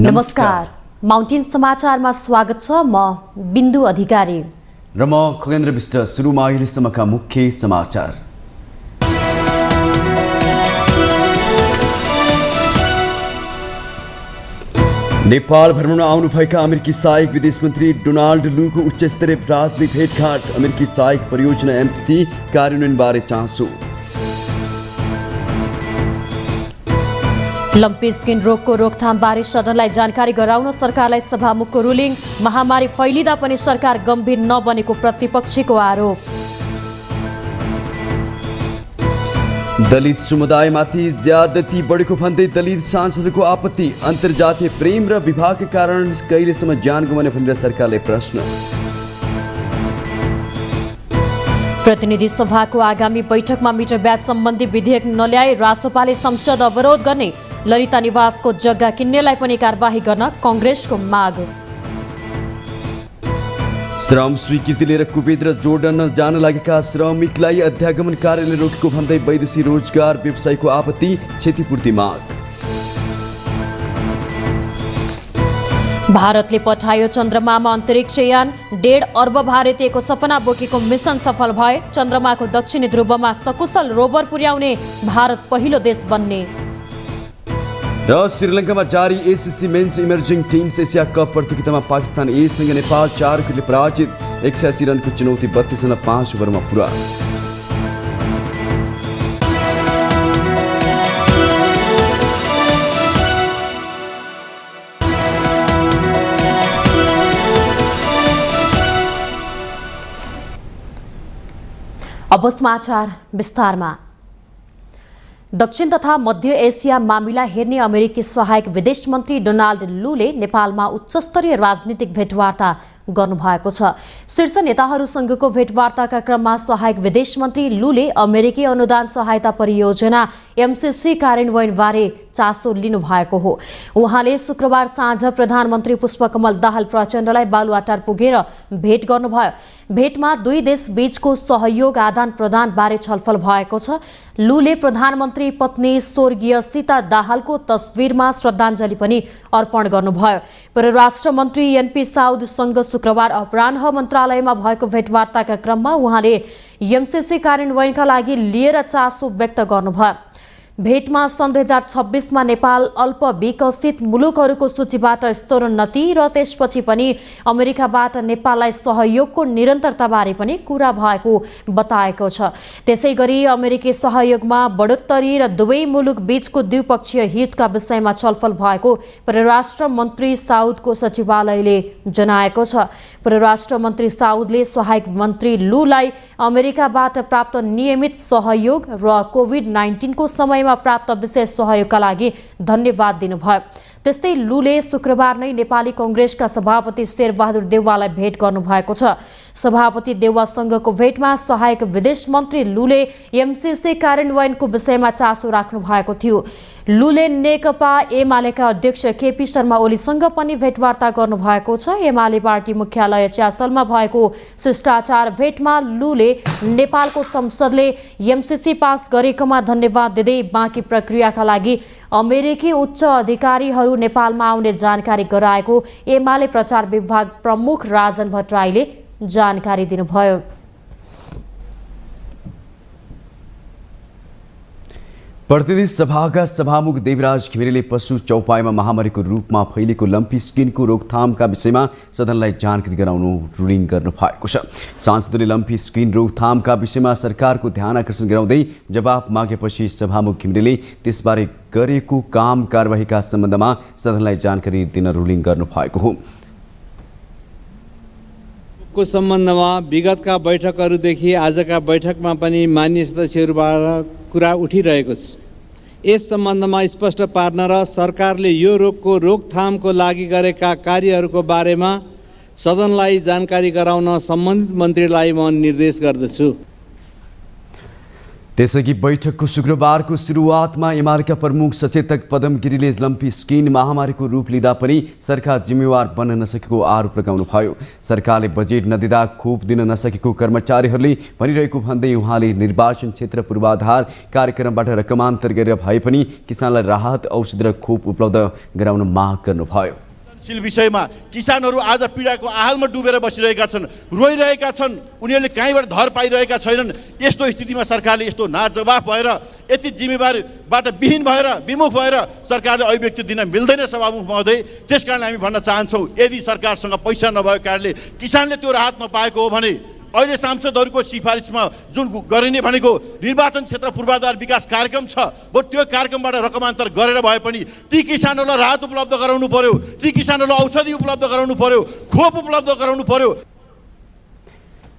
नमस्कार, माउन्टेन समाचारमा स्वागत छ। म बिन्दु अधिकारी र म खगेन्द्र विष्ट। सुरुमा अहिलेसम्मका मुख्य समाचार। नेपाल भ्रमणमा आउनुभएका अमेरिकी सहायक विदेश मन्त्री डोनाल्ड लूको उच्चस्तरीय राजनीतिक भेटघाट। अमेरिकी सहायक परियोजना एमसीसी कार्यान्वयनबारे चासो। लम्पी स्किन रोगको रोकथामबारे सदनलाई जानकारी गराउन सरकारलाई सभामुखको रुलिङ। महामारी फैलिँदा पनि सरकार गम्भीर नबनेको प्रतिपक्षीको आरोप। दलित समुदायमाथि ज्यादती बढेको भन्दै दलित सांसदको आपत्ति। अन्तर्जातीय प्रेम र विवाहका कारण कहिलेसम्म ज्यान गुमाउने भनेर सरकारले प्रश्न। प्रतिनिधि सभाको आगामी बैठकमा मिटर ब्याज सम्बन्धी विधेयक नल्याए राष्ट्रपाले संसद अवरोध गर्ने। ललिता निवासको जग्गा किन्नेलाई पनि कारबाही गर्न कांग्रेसको माग। श्रम स्वीकृति लिएर कुवेत र जोर्डन जान लागेका श्रमिकलाई अध्यागमन कार्यालयले रोकेको भन्दै वैदेशिक रोजगार व्यवसायीको आपत्ति। क्षतिपूर्ति माग। भारतले पठायो चन्द्रमामा अन्तरिक्ष यान। 1.5 अर्ब भारतीयको सपना बोकेको मिसन सफल भए। चन्द्रमाको दक्षिणी ध्रुवमा सकुशल रोभर पुर्याउने भारत पहिलो देश बन्ने। र श्रीलङ्कामा जारी ACC men's emerging teams Asia Cup प्रतियोगितामा पाकिस्तान एसँग नेपाल 4 विकेटले पराजित। 81 रनको चुनौती 32 रन 5 ओभरमा पुरा। अब समाचार विस्तारमा। दक्षिण तथा मध्य एसिया मामिला हेर्ने अमेरिकी सहायक विदेश मन्त्री डोनाल्ड लूले नेपालमा उच्चस्तरीय राजनीतिक भेटवार्ता गर्नुभएको छ। शीर्ष नेताहरूसँगको भेटवार्ताका क्रममा सहायक विदेश मन्त्री लूले अमेरिकी अनुदान सहायता परियोजना एमसीसी कार्यान्वयनबारे चासो लिनुभएको हो। उहाँले शुक्रबार साँझ प्रधानमन्त्री पुष्पकमल दाहाल प्रचण्डलाई बालुवाटार पुगेर भेट गर्नुभयो। भेटमा दुई देश बीचको सहयोग आदान प्रदान बारे छलफल भएको छ। लूले प्रधानमन्त्री पत्नी स्वर्गीय सीता दाहालको तस्विरमा श्रद्धाञ्जली पनि अर्पण गर्नुभयो। परराष्ट्र मन्त्री एनपी साउदसँग शुक्रबार अपराह्न मन्त्रालयमा भएको भेटवार्ताका क्रममा उहाँले एमसीसी कार्यान्वयनका लागि लिएर चासो व्यक्त गर्नुभयो। भेटमा सन् 2026मा नेपाल अल्प विकसित मुलुकहरूको सूचीबाट स्तरोन्नति र त्यसपछि पनि अमेरिकाबाट नेपाललाई सहयोगको निरन्तरताबारे पनि कुरा भएको बताएको छ। त्यसैगरी अमेरिकी सहयोगमा बढोत्तरी र दुवै मुलुक बीचको द्विपक्षीय हितका विषयमा छलफल भएको परराष्ट्र मन्त्री साउदको सचिवालयले जनाएको छ। परराष्ट्र मन्त्री साउदले सहायक मन्त्री लूलाई अमेरिकाबाट प्राप्त नियमित सहयोग र कोभिड-19 को समयमा प्राप्त विशेष सहयोगका लागि धन्यवाद दिनुभयो। त्यस्तै लूले शुक्रबार नै नेपाली कांग्रेसका सभापति शेरबहादुर देउवालाई भेट गर्नुभएको छ। सभापति देउवासँगको भेटमा सहायक विदेश मन्त्री लूले एमसीसी कार्यान्वयनको विषयमा चासो राख्नु भएको थियो। लूले नेकपा एमालेका अध्यक्ष केपी शर्मा ओलीसँग पनि भेटवार्ता गर्नुभएको छ। एमाले पार्टी मुख्यालय च्यासलमा भएको शिष्टाचार भेटमा लूले नेपालको संसदले एमसीसी पास गरेकोमा धन्यवाद दिँदै बाँकी प्रक्रियाका लागि अमेरिकी उच्च अधिकारीहरू नेपालमा आउने जानकारी गराएको एमाले प्रचार विभाग प्रमुख राजन भट्टराईले जानकारी दिनुभयो। प्रतिनिधि सभाका सभामुख देवराज घिमिरेले पशु चौपाईमा महामारीको रूपमा फैलिएको लम्पी स्किनको रोकथामका विषयमा सदनलाई जानकारी गराउनु रुलिङ गर्नु भएको छ। सांसदले लम्पी स्किन रोकथामका विषयमा सरकारको ध्यान आकर्षण गराउँदै जवाफ मागेपछि सभामुख घिमिरेले त्यसबारे गरेको काम कारबाहीका सम्बन्धमा सदनलाई जानकारी दिन रुलिङ गर्नु भएको हो। को सम्बन्धमा विगतका बैठकहरूदेखि आजका बैठकमा पनि मान्य सदस्यहरूबाट कुरा उठिरहेको छ। यस सम्बन्धमा स्पष्ट पार्न र सरकारले यो रोगको रोकथामको लागि गरेका कार्यहरूको बारेमा सदनलाई जानकारी गराउन सम्बन्धित मन्त्रीलाई म निर्देश गर्दछु। त्यसअघि बैठकको शुक्रबारको सुरुवातमा एमालेका प्रमुख सचेतक पदम गिरीले लम्पी स्किन महामारीको रूप लिँदा पनि सरकार जिम्मेवार बन्न नसकेको आरोप लगाउनुभयो। सरकारले बजेट नदिँदा खोप दिन नसकेको कर्मचारीहरूले भनिरहेको भन्दै उहाँले निर्वाचन क्षेत्र पूर्वाधार कार्यक्रमबाट रकमान्तर गरेर भए पनि किसानलाई राहत औषधि र खोप उपलब्ध गराउन माग गर्नुभयो। विषयमा किसानहरू आज पीडाको आहलमा डुबेर बसिरहेका छन्, रोइरहेका छन्, उनीहरूले कहीँबाट धर पाइरहेका छैनन्। यस्तो स्थितिमा सरकारले यस्तो नाजवाफ भएर यति जिम्मेवारीबाट विहीन भएर विमुख भएर सरकारले अभिव्यक्ति दिन मिल्दैन सभामुख महोदय। त्यसकारण हामी भन्न चाहन्छौँ, यदि सरकारसँग पैसा नभएको कारणले किसानले त्यो राहत नपाएको हो भने अहिले सांसदहरूको सिफारिसमा जुन गरिने भनेको निर्वाचन क्षेत्र पूर्वाधार विकास कार्यक्रम छ, बरु त्यो कार्यक्रमबाट रकमान्तर गरेर भए पनि ती किसानहरूलाई राहत उपलब्ध गराउनु पर्यो, ती किसानहरूलाई औषधि उपलब्ध गराउनु पर्यो, खोप उपलब्ध गराउनु पर्यो।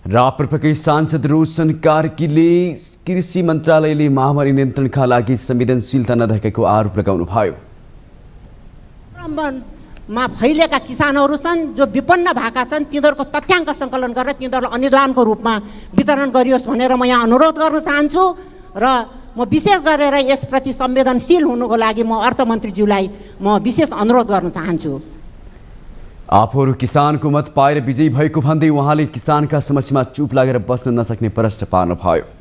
राप्रपाकै सांसद रोशन कार्कीले कृषि मन्त्रालयले महामारी नियन्त्रणका लागि संवेदनशीलता नदेखाएको आरोप लगाउनुभयो। मा फैलिएका किसानहरू छन् जो विपन्न भएका छन्, तिनीहरूको तथ्याङ्क सङ्कलन गरेर तिनीहरूलाई अनुदानको रूपमा वितरण गरियोस् भनेर म यहाँ अनुरोध गर्न चाहन्छु। र म विशेष गरेर यसप्रति संवेदनशील हुनुको लागि म अर्थमन्त्रीज्यूलाई म विशेष अनुरोध गर्न चाहन्छु। आफूहरू किसानको मत पाएर विजयी भएको भन्दै उहाँले किसानका समस्यामा चुप लागेर बस्न नसक्ने प्रश्न पार्नुभयो।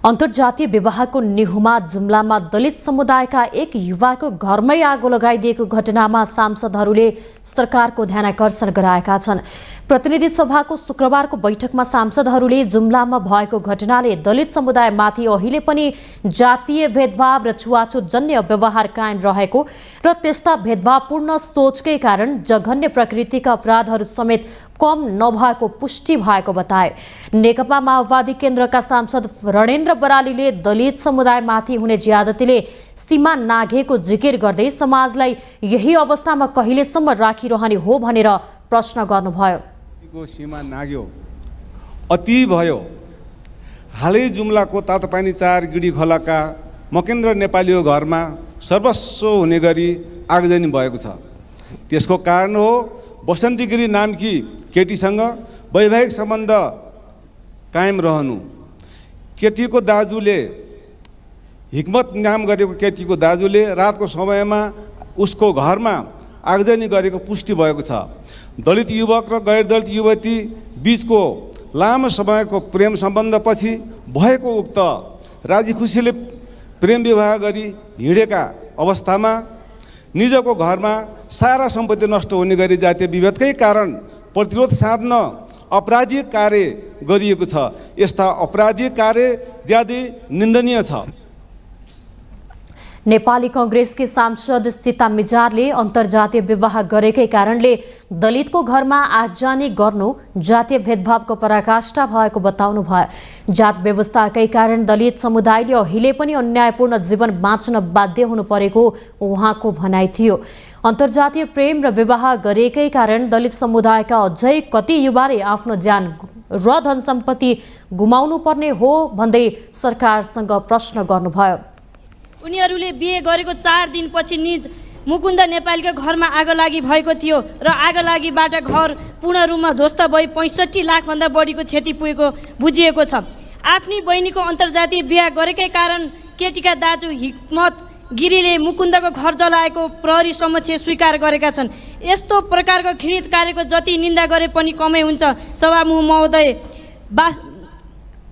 अन्तर्जातीय विवाहको निहुमा जुम्लामा दलित समुदायका एक युवाको घरमै आगो लगाइदिएको घटनामा सांसदहरूले सरकारको ध्यानाकर्षण गराएका छन्। प्रतिनिधि सभाको शुक्रबारको बैठकमा सांसदहरूले जुम्लामा भएको घटनाले दलित समुदायमाथि अहिले पनि जातीय भेदभाव र छुवाछुत जन्य व्यवहार कायम रहेको र त्यस्ता भेदभावपूर्ण सोचकै कारण जघन्य प्रकृतिका अपराधहरू समेत कम नभएको पुष्टि भएको बताए। नेकपा माओवादी केन्द्रका सांसद रणेन्द्र बरालीले दलित समुदायमाथि हुने ज्यादतीले सीमा नाघेको जिकिर गर्दै समाजलाई यही अवस्थामा कहिलेसम्म राखिरहने हो भनेर प्रश्न गर्नुभयो। सीमा नाग्यो, अति भयो। हालै जुम्लाको तातोपानी 4 गिडी खोलाका मकेन्द्र नेपालीको घरमा सर्वस्व हुने गरी आगजनी भएको छ। त्यसको कारण हो बसन्ती गिरी नामकी केटीसँग वैवाहिक सम्बन्ध कायम रहनु। केटीको दाजुले, हिक्मत नाम गरेको केटीको दाजुले रातको समयमा उसको घरमा आगजनी गरेको पुष्टि भएको छ। दलित युवक र गैर दलित युवती बीचको लामो समयको प्रेम सम्बन्धपछि भएको उक्त राजी खुसीले प्रेम विवाह गरी हिँडेका अवस्थामा निजको घरमा सारा सम्पत्ति नष्ट हुने गरी जातीय विभेदकै कारण प्रतिरोध साध्न अपराधिक कार्य गरिएको छ। यस्ता अपराधिक कार्य ज्यादै निन्दनीय छ। नेपाली कांग्रेसकी सांसद सीता मिजारले अन्तर्जातीय विवाह गरेकै कारणले दलितको घरमा आगजनी गर्नु जातीय भेदभावको पराकाष्ठा भएको बताउनु भयो। जात व्यवस्थाकै कारण दलित समुदायले अहिले पनि अन्यायपूर्ण जीवन बाँच्न बाध्य हुनु परेको उहाँको भनाइ थियो। अन्तर्जातीय प्रेम र विवाह गरेकै कारण दलित समुदायका अझै कति युवाले आफ्नो ज्यान र धन सम्पत्ति गुमाउनु पर्ने हो भन्दै सरकारसँग प्रश्न गर्नुभयो। उनीहरूले बिहे गरेको 4 दिनपछि निज मुकुन्द नेपालीको घरमा आगोलागी भएको थियो र आगोलागीबाट घर पूर्ण रूपमा ध्वस्त भई 65 लाखभन्दा बढीको क्षति पुगेको बुझिएको छ। आफ्नी बहिनीको अन्तर्जातीय बिहा गरेकै कारण केटीका दाजु हिक्मत गिरीले मुकुन्दको घर जलाएको प्रहरी समक्ष स्वीकार गरेका छन्। यस्तो प्रकारको घृणित कार्यको जति निन्दा गरे पनि कमै हुन्छ। सभामुख महोदय,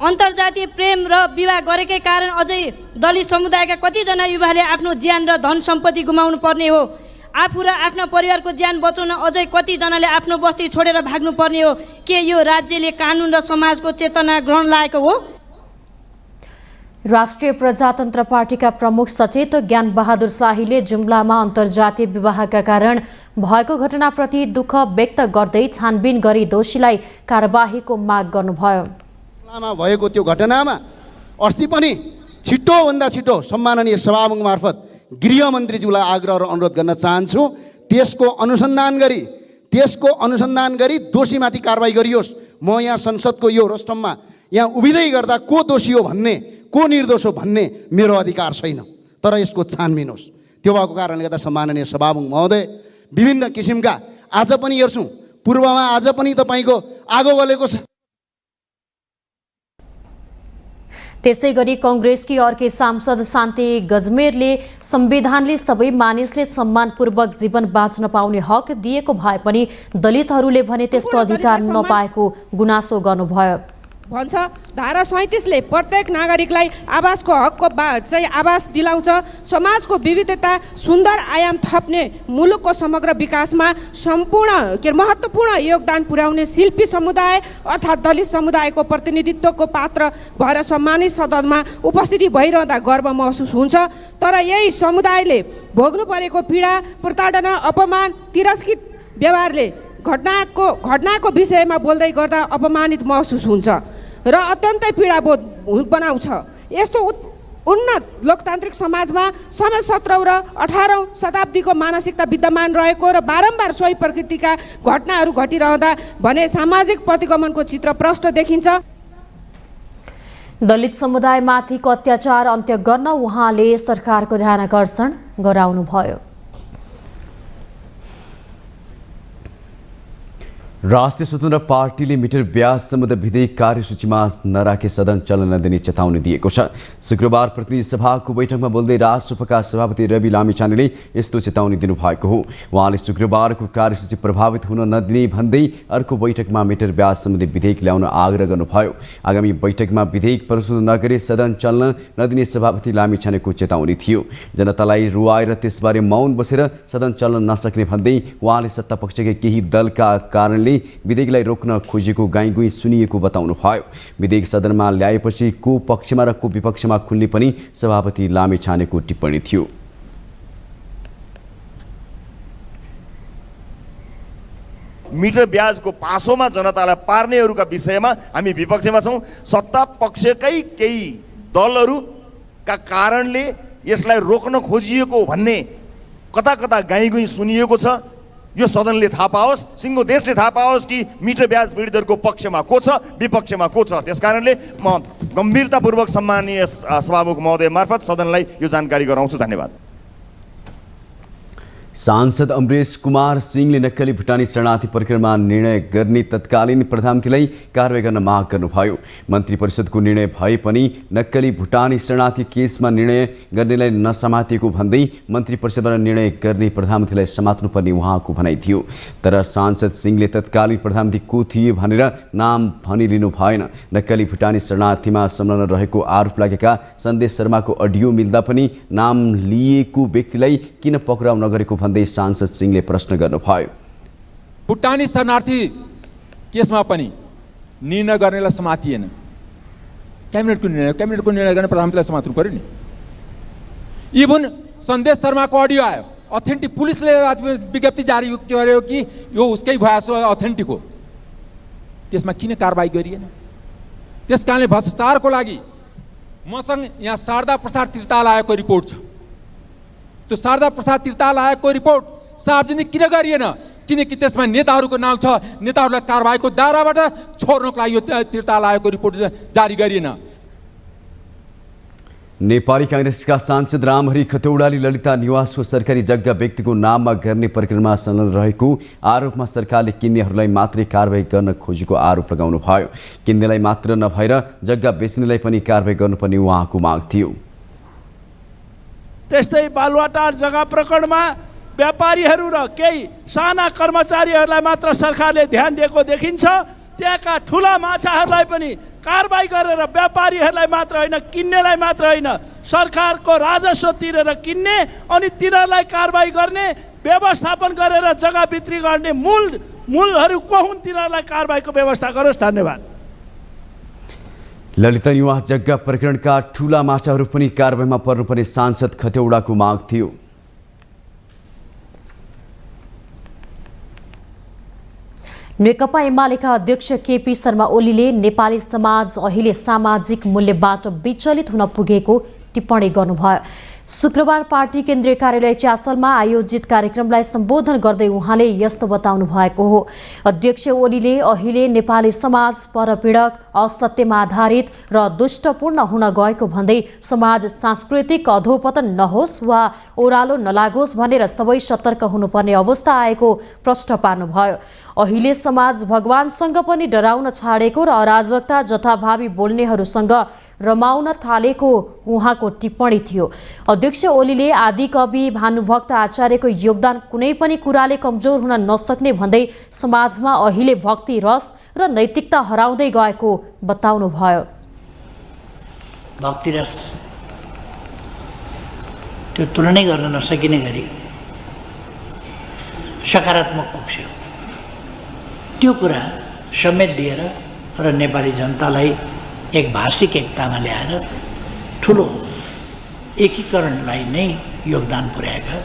अन्तर्जातीय प्रेम र विवाह गरेकै कारण अझै दलित समुदायका कतिजना युवाले आफ्नो ज्यान र धन सम्पत्ति गुमाउनु पर्ने हो। आफू र आफ्नो परिवारको ज्यान बचाउन अझै कतिजनाले आफ्नो बस्ती छोडेर भाग्नु पर्ने हो। के यो राज्यले कानुन र समाजको चेतना ग्रहण लागेको हो? राष्ट्रिय प्रजातन्त्र पार्टीका प्रमुख सचेतक ज्ञान बहादुर शाहीले जुम्लामा अन्तर्जातीय विवाहका कारण भएको घटनाप्रति दुःख व्यक्त गर्दै छानबिन गरी दोषीलाई कारबाहीको माग गर्नुभयो। भएको त्यो घटनामा अस्ति पनि छिटोभन्दा छिटो सम्माननीय सभामुख मार्फत गृहमन्त्रीज्यूलाई आग्रह र अनुरोध गर्न चाहन्छु। त्यसको अनुसन्धान गरी दोषीमाथि कारबाही गरियोस्। म यहाँ संसदको यो रोस्टममा यहाँ उभिँदै गर्दा को दोषी हो भन्ने, को निर्दोष हो भन्ने मेरो अधिकार छैन, तर यसको छानबिन होस्। त्यो भएको कारणले गर्दा सम्माननीय सभामुख महोदय, विभिन्न किसिमका आज पनि हेर्छौँ पूर्वमा आज पनि तपाईँको आगो गलेको छ। त्यसैगरी कांग्रेसकी अर्कै सांसद शान्ति गजमेरले संविधानले सबै मानिसले सम्मानपूर्वक जीवन बाँच्न पाउने हक दिएको भए पनि दलितहरूले भने त्यस्तो अधिकार नपाएको गुनासो गर्नुभयो। भन्छ धारा 37ले प्रत्येक नागरिकलाई आवासको हकको चाहिँ आवास दिलाउँछ। समाजको विविधता सुन्दर आयाम थप्ने, मुलुकको समग्र विकासमा सम्पूर्ण महत्त्वपूर्ण योगदान पुर्याउने शिल्पी समुदाय अर्थात् दलित समुदायको प्रतिनिधित्वको पात्र भएर सम्मानित सदनमा उपस्थिति भइरहँदा गर्व महसुस हुन्छ। तर यही समुदायले भोग्नु परेको पीडा, प्रताडना, अपमान, तिरस्कृत व्यवहारले घटनाको विषयमा बोल्दै गर्दा अपमानित महसुस हुन्छ र अत्यन्तै पीडाबोध बनाउँछ। यस्तो उन्नत लोकतान्त्रिक समाजमा समेत 17औं र 18औं शताब्दीको मानसिकता विद्यमान रहेको र बारम्बार सोही प्रकृतिका घटनाहरू घटिरहँदा भने सामाजिक प्रतिगमनको चित्र प्रष्ट देखिन्छ। दलित समुदायमाथिको अत्याचार अन्त्य गर्न उहाँले सरकारको ध्यानआकर्षण गराउनुभयो। राष्ट्रिय स्वतन्त्र पार्टीले मिटर ब्याज सम्बद्ध विधेयक कार्यसूचीमा नराखे सदन चल्न नदिने चेतावनी दिएको छ। शुक्रबार प्रतिनिधि सभाको बैठकमा बोल्दै राष्ट्रसभाका सभापति रवि लामिछानेले यस्तो चेतावनी दिनुभएको हो। उहाँले शुक्रबारको कार्यसूची प्रभावित हुन नदिने भन्दै अर्को बैठकमा मिटर ब्याज सम्बन्धी विधेयक ल्याउन आग्रह गर्नुभयो। आगामी बैठकमा विधेयक प्रस्तुत नगरे सदन चल्न नदिने सभापति लामिछानेको चेतावनी थियो। जनतालाई रुवाएर त्यसबारे मौन बसेर सदन चल्न नसक्ने भन्दै उहाँले सत्तापक्षकै केही दलका कारणले विधेयकलाई रोक्न खोजेको गाईगुई सुनिएको बताउनु भयो। विधेयक सदनमा ल्याएपछि को पक्षमा र को विपक्षमा खुल्ने पनि सभापति लामिछानेको टिप्पणी थियो। मिटर ब्याजको पासोमा जनतालाई पार्नेहरूका विषयमा हामी विपक्षमा छौँ। सत्ता पक्षकै केही दलहरूका कारणले यसलाई रोक्न खोजिएको भन्ने कता कता गाईगुई सुनिएको छ। यो सदनले थाहा पाओस्, सिङ्गो देशले थाहा पाओस् कि मिटर ब्याज पीडितहरूको पक्षमा को छ, विपक्षमा को छ। त्यसकारणले म गम्भीरतापूर्वक सम्माननीय सभामुख महोदय मार्फत सदनलाई यो जानकारी गराउँछु। धन्यवाद। सांसद अमरेश कुमार सिंहले नक्कली भुटानी शरणार्थी प्रकरणमा निर्णय गर्ने तत्कालीन प्रधानमन्त्रीलाई कारवाही गर्न माग गर्नुभयो। मन्त्री परिषदको निर्णय भए पनि नक्कली भुटानी शरणार्थी केसमा निर्णय गर्नेलाई नसमातिएको भन्दै मन्त्री परिषदबाट निर्णय गर्ने प्रधानमन्त्रीलाई समात्नुपर्ने उहाँको भनाइ थियो। तर सांसद सिंहले तत्कालीन प्रधानमन्त्री को थिए भनेर नाम भनिलिनु भएन। नक्कली भुटानी शरणार्थीमा संलग्न रहेको आरोप लागेका सन्देश शर्माको अडियो मिल्दा पनि नाम लिएको व्यक्तिलाई किन पक्राउ नगरेको भन्दै सांसद सिंहले प्रश्न गर्नुभयो। भुटानी शरणार्थी केसमा पनि निर्णय गर्नेलाई समातिएन। क्याबिनेटको निर्णय गर्ने प्रधानमन्त्रीलाई समात्नु पर्यो नि। इभन सन्देश शर्माको अडियो आयो, अथेन्टिक पुलिसले विज्ञप्ति जारी गर्यो कि यो उसकै भएछ अथेन्टिक हो। त्यसमा किन कारबाही गरिएन? त्यस कारणले भ्रष्टाचारको लागि मसँग यहाँ शारदा प्रसाद तिर्ताल आएको रिपोर्ट छ। त्यो शारदा प्रसाद तिर्ताल आएको रिपोर्ट सार्वजनिक किन गरिएन? किनकि त्यसमा नेताहरूको नाम छ। नेताहरूलाई कारबाहीको दायराबाट छोड्नको लागि यो तिर्ताल आएको रिपोर्ट जारी गरिएन। नेपाली कांग्रेसका सांसद रामहरि खतौडाले ललिता निवासको सरकारी जग्गा व्यक्तिको नाममा गर्ने प्रक्रियामा संलग्न रहेको आरोपमा सरकारले किन्नेहरूलाई मात्रै कारबाही गर्न खोजेको आरोप लगाउनु भयो। किन्नेलाई मात्र नभएर जग्गा बेच्नेलाई पनि कारबाही गर्नुपर्ने उहाँको माग थियो। त्यस्तै बालुवाटार जग्गा प्रकरणमा व्यापारीहरू र केही साना कर्मचारीहरूलाई मात्र सरकारले ध्यान दिएको देखिन्छ। त्यहाँका ठुला माछाहरूलाई पनि कारबाही गरेर व्यापारीहरूलाई मात्र होइन, किन्नेलाई मात्र होइन, सरकारको राजस्व तिरेर किन्ने अनि तिनीहरूलाई कारबाही गर्ने, व्यवस्थापन गरेर जग्गा बिक्री गर्ने मूलहरू को हुन्, तिनीहरूलाई कारबाहीको व्यवस्था गरोस्। धन्यवाद। ललिता निवास जग्गा प्रकरणका ठुला माछाहरू पनि कारबाहीमा पर्नुपर्ने सांसद खतौडाको माग थियो। नेकपा एमालेका अध्यक्ष केपी शर्मा ओलीले नेपाली समाज अहिले सामाजिक मूल्यबाट विचलित हुन पुगेको टिप्पणी गर्नुभयो। शुक्रबार पार्टी केन्द्रीय कार्यालय च्यासलमा आयोजित कार्यक्रमलाई सम्बोधन गर्दै उहाँले यस्तो बताउनु भएको हो। अध्यक्ष ओलीले अहिले नेपाली समाज परपीडक, असत्यमा आधारित र दुष्टपूर्ण हुन गएको भन्दै समाज सांस्कृतिक अधोपतन नहोस् वा ओह्रालो नलागोस् भनेर सबै सतर्क हुनुपर्ने अवस्था आएको प्रश्न पार्नुभयो। अहिले समाज भगवानसँग पनि डराउन छाडेको र अराजकता जथाभावी बोल्नेहरूसँग रमाउन थालेको उहाँको टिप्पणी थियो। अध्यक्ष ओलीले आदिकवि भानुभक्त आचार्यको योगदान कुनै पनि कुराले कमजोर हुन नसक्ने भन्दै समाजमा अहिले भक्ति रस र नैतिकता हराउँदै गएको बताउनुभयो। भक्ति रस त्यो तुलनै गर्न नसकिने गरी सकारात्मक पक्ष हो। त्यो कुरा समेत दिएर र नेपाली जनतालाई एक भाषिक एकतामा ल्याएर ठुलो एकीकरणलाई नै योगदान पुर्याएका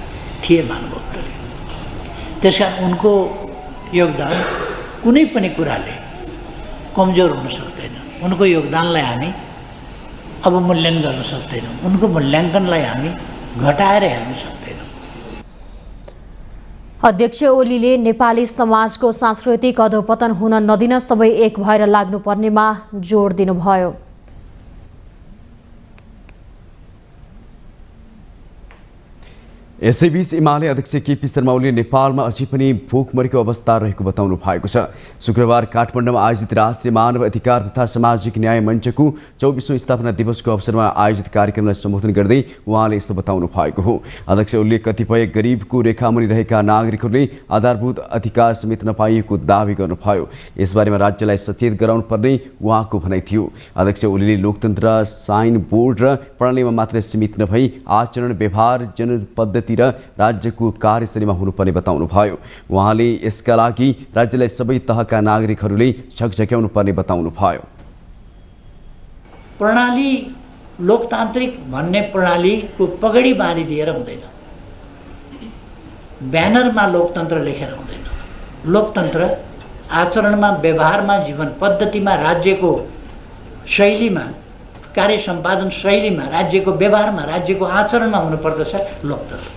थिए भानुभक्तले। त्यसकारण उनको योगदान कुनै पनि कुराले कमजोर हुन सक्दैन। उनको योगदानलाई हामी अवमूल्यन गर्न सक्दैनौँ। उनको मूल्याङ्कनलाई हामी घटाएर हेर्न सक्दैनौँ। अध्यक्ष ओलीले नेपाली समाजको सांस्कृतिक अधोपतन हुन नदिन सबै एक भएर लाग्नुपर्नेमा जोड दिनुभयो। यसैबीच एमाले अध्यक्ष केपी शर्मा ओलीले नेपालमा अझै पनि भोकमरीको अवस्था रहेको बताउनु भएको छ। शुक्रबार काठमाडौँमा आयोजित राष्ट्रिय मानव अधिकार तथा सामाजिक न्याय मञ्चको 24औं स्थापना दिवसको अवसरमा आयोजित कार्यक्रमलाई सम्बोधन गर्दै उहाँले यस्तो बताउनु भएको हो। अध्यक्ष ओलीले कतिपय गरिबको रेखामुनि रहेका नागरिकहरूले आधारभूत अधिकार समेत नपाइएको दावी गर्नुभयो। यसबारेमा राज्यलाई सचेत गराउनु पर्ने उहाँको भनाइ थियो। अध्यक्ष ओलीले लोकतन्त्र साइन बोर्ड र प्रणालीमा मात्रै सीमित नभई आचरण व्यवहार जनपद्धति र राज्यको कार्यशैलीमा हुनुपर्ने बताउनुभयो। उहाँले यसका लागि राज्यलाई सबै तहका नागरिकहरूले झकझक्याउनु पर्ने बताउनुभयो। प्रणाली लोकतान्त्रिक भन्ने प्रणालीको पगडी बाँधिदिएर हुँदैन। ब्यानरमा लोकतन्त्र लेखेर हुँदैन। लोकतन्त्र आचरणमा, व्यवहारमा, जीवन पद्धतिमा, राज्यको शैलीमा, कार्य सम्पादन शैलीमा, राज्यको व्यवहारमा, राज्यको आचरणमा हुनुपर्दछ लोकतन्त्र।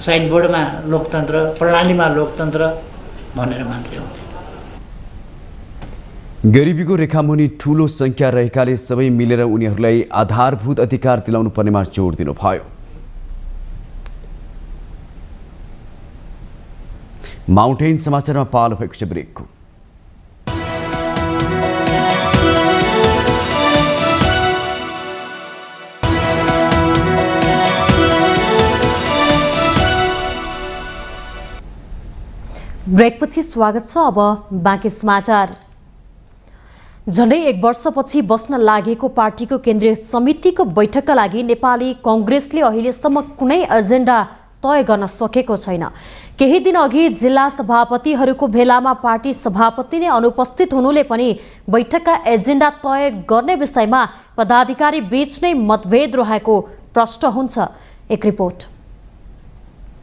साइन बोर्डमा लोकतन्त्र, प्रणालीमा लोकतन्त्र भनेर मात्रै हुँदैन। गरिबीको रेखामुनि ठूलो संख्या रहेकाले सबै मिलेर उनीहरूलाई आधारभूत अधिकार दिलाउनु पर्नेमा जोड दिनुभयो। माउन्टेन समाचारमा पालो भएको छ ब्रेकको। ब्रेकपछि स्वागत छ। अब बाँकी समाचार। झण्डै एक वर्षपछि बस्न लागेको पार्टीको केन्द्रीय समितिको बैठकका लागि नेपाली कांग्रेसले अहिलेसम्म कुनै एजेन्डा तय गर्न सकेको छैन। केही दिन अघि जिल्ला सभापतिहरूको भेलामा पार्टी सभापति नै अनुपस्थित हुनुले पनि बैठकका एजेन्डा तय गर्ने विषयमा पदाधिकारी बीच नै मतभेद रहेको प्रश्न हुन्छ। एक रिपोर्ट।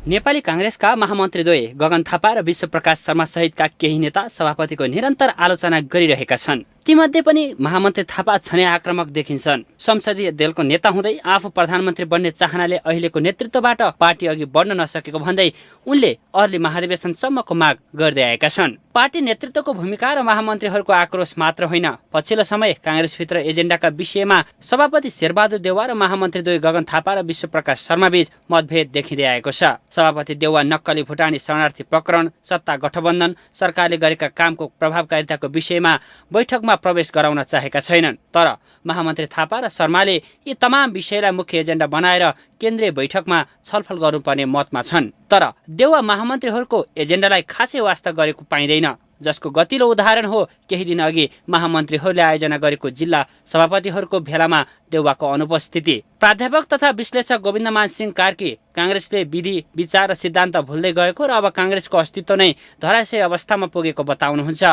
नेपाली कांग्रेसका महामन्त्रीद्वय गगन थापा र विश्वप्रकाश शर्मा सहितका केही नेता सभापतिको निरन्तर आलोचना गरिरहेका छन्। तीमध्ये पनि महामन्त्री थापा छने आक्रामक देखिन्छन्। संसदीय दलको नेता हुँदै आफू प्रधानमन्त्री बन्ने चाहनाले अहिलेको नेतृत्वबाट पार्टी अघि बढ्न नसकेको भन्दै उनले अर्ली महाधिवेशनसम्मको माग गर्दै आएका छन्। पार्टी नेतृत्वको भूमिका र महामन्त्रीहरूको आक्रोश मात्र होइन, पछिल्लो समय कांग्रेसभित्र एजेन्डाका विषयमा सभापति शेरबहादुर देउवा र महामन्त्रीद्वय गगन थापा र विश्वप्रकाश शर्मा बीच मतभेद देखिँदै आएको छ। सभापति देउवा नक्कली भुटानी शरणार्थी प्रकरण, सत्ता गठबन्धन, सरकारले गरेका कामको प्रभावकारिताको विषयमा बैठकमा प्रवेश गराउन चाहेका छैनन्। तर महामन्त्री थापा र शर्माले यी तमाम विषयलाई मुख्य एजेन्डा बनाएर केन्द्रीय बैठकमा छलफल गर्नुपर्ने मतमा छन्। तर देउवा महामन्त्रीहरूको एजेन्डालाई खासै वास्ता गरेको पाइँदैन, जसको गतिलो उदाहरण हो केही दिन अघि महामन्त्रीहरूले आयोजना गरेको जिल्ला सभापतिहरूको भेलामा देउवाको अनुपस्थिति। प्राध्यापक तथा विश्लेषक गोविन्दमान सिंह कार्की कांग्रेसले विधि, विचार र सिद्धान्त भुल्दै गएको र अब कांग्रेसको अस्तित्व नै धराशयी अवस्थामा पुगेको बताउनुहुन्छ।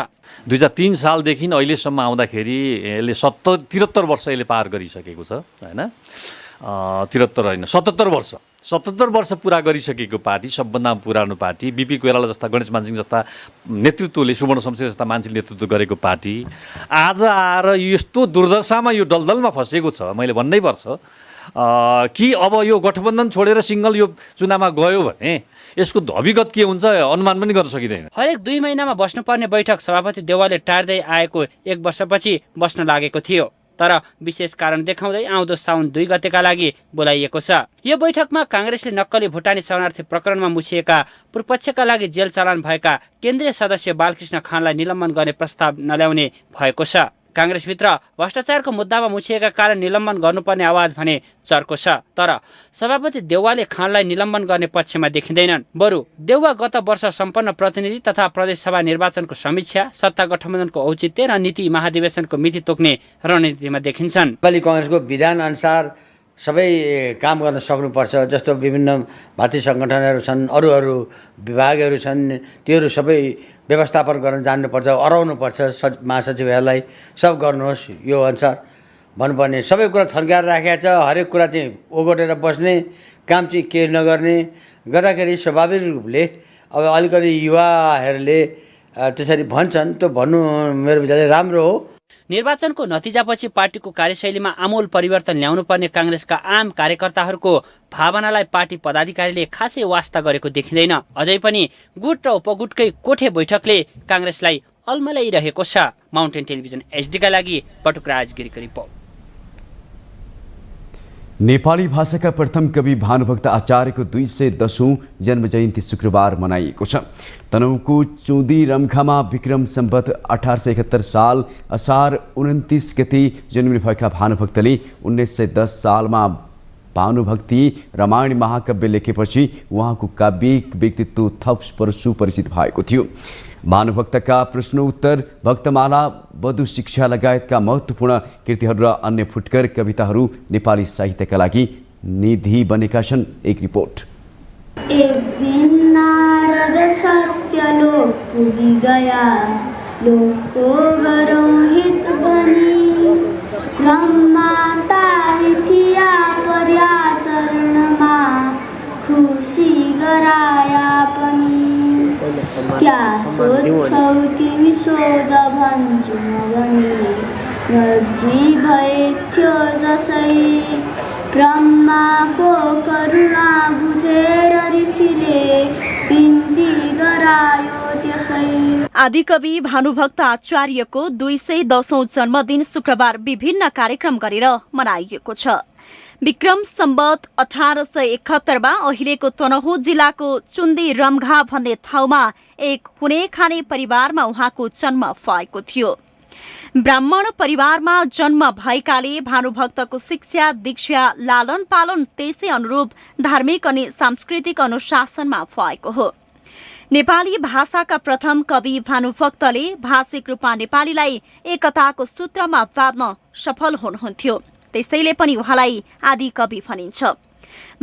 2003 सालदेखि अहिलेसम्म आउँदाखेरि यसले 73 वर्ष यसले पार गरिसकेको छ हैन। 73 होइन 77 वर्ष पुरा गरिसकेको पार्टी, सबभन्दा पुरानो पार्टी, बीपी कोइराला जस्ता, गणेश मानसिंह जस्ता नेतृत्वले, सुवर्ण शमशेर जस्ता मान्छेले नेतृत्व गरेको पार्टी आज आएर यस्तो दुर्दशामा यो दलदलमा फसेको छ। मैले भन्नै पर्छ कि अब यो गठबन्धन छोडेर सिंगल यो चुनावमा गयो भने यसको अभिगत के हुन्छ अनुमान पनि गर्न सकिँदैन। हरेक 2 महिनामा बस्नुपर्ने बैठक सभापति देउवाले टार्दै आएको 1 वर्षपछि बस्न लागेको थियो। तर विशेष कारण देखाउँदै आउँदो साउन 2 गतेका लागि बोलाइएको छ। यो बैठकमा कांग्रेसले नक्कली भुटानी शरणार्थी प्रकरणमा मुछिएका पूर्वपक्षका लागि जेल चलान भएका केन्द्रीय सदस्य बालकृष्ण खानलाई निलम्बन गर्ने प्रस्ताव नल्याउने भएको छ। काङ्ग्रेसभित्र भ्रष्टाचारको मुद्दामा मुछिएका कारण निलम्बन गर्नुपर्ने आवाज भने चर्को छ। तर सभापति देउवाले खाँडलाई निलम्बन गर्ने पक्षमा देखिँदैनन्। बरु देउवा गत वर्ष सम्पन्न प्रतिनिधि तथा प्रदेशसभा निर्वाचनको समीक्षा, सत्ता गठबन्धनको औचित्य र नीति महाधिवेशनको मिति तोक्ने रणनीतिमा देखिन्छन्। नेपाली काङ्ग्रेसको विधान अनुसार सबै काम गर्न सक्नुपर्छ। जस्तो विभिन्न भातृ सङ्गठनहरू छन्, अरू विभागहरू छन्, त्योहरू सबै व्यवस्थापन गर्न जान्नुपर्छ, अराउनुपर्छ महासचिवहरूलाई। सब गर्नुहोस् यो अनुसार भन्नुपर्ने। सबै कुरा थन्काएर राखेको छ। हरेक कुरा चाहिँ ओगटेर बस्ने काम चाहिँ केही नगर्ने गर्दाखेरि स्वाभाविक रूपले अब अलिकति युवाहरूले त्यसरी भन्छन्। त्यो भन्नु मेरो विचारले राम्रो हो। निर्वाचनको नतिजापछि पार्टीको कार्यशैलीमा आमूल परिवर्तन ल्याउनुपर्ने काङ्ग्रेसका आम कार्यकर्ताहरूको भावनालाई पार्टी पदाधिकारीले खासै वास्ता गरेको देखिँदैन। अझै पनि गुट र उपगुटकै कोठे बैठकले काङ्ग्रेसलाई अल्मल्याइरहेको छ। माउन्टेन टेलिभिजन एचडीका लागि पटुकराज गिरीको रिपोर्ट। नेपाली भाषाका प्रथम कवि भानुभक्त आचार्यको 210औं जन्म जयन्ती शुक्रबार मनाइएको छ। तनहुँको चौदी रम्खामा विक्रम सम्वत 1871 साल असार 29 गते जन्मिनु भएका भानुभक्तले 1910 सालमा भानुभक्ति रामायण महाकाव्य लेखेपछि उहाँको काव्यिक व्यक्तित्व थप सुपरिचित भएको थियो। भानुभक्तका प्रश्नोत्तर, भक्तमाला, वधु शिक्षा लगायतका महत्त्वपूर्ण कृतिहरू र अन्य फुटकर कविताहरू नेपाली साहित्यका लागि निधि बनेका छन्। एक रिपोर्ट। एक दिन नारद सत्यलोक पुगी गया, लोकको गरौँ हित बनी, ब्रह्मा ताहि थिया पर्या चरणमा, खुसी गराया पनि। क्या सोध्छौ तिमी सोध भन्छु म भनी, मर्जी भए थियो जसै, ब्रह्माको करुणा बुझेर ऋषिले बिन्ती गरायो त्यसै। आदिकवि भानुभक्त आचार्यको 210औं जन्मदिन शुक्रबार विभिन्न कार्यक्रम गरेर मनाइएको छ। विक्रम सम्वत 1871 अहिलेको तनहुँ जिल्लाको चुन्दी रम्घा भन्ने ठाउँमा एक हुने खाने परिवारमा उहाँको जन्म भएको थियो। ब्राह्मण परिवारमा जन्म भएकाले भानुभक्तको शिक्षा, दीक्षा, लालन पालन त्यसै अनुरूप धार्मिक अनि सांस्कृतिक अनुशासनमा भएको हो। नेपाली भाषाका प्रथम कवि भानुभक्तले भाषिक रूपमा नेपालीलाई एकताको सूत्रमा बाँध्न सफल हुनुहुन्थ्यो। त्यसैले पनि उहाँलाई आदि कवि भनिन्छ।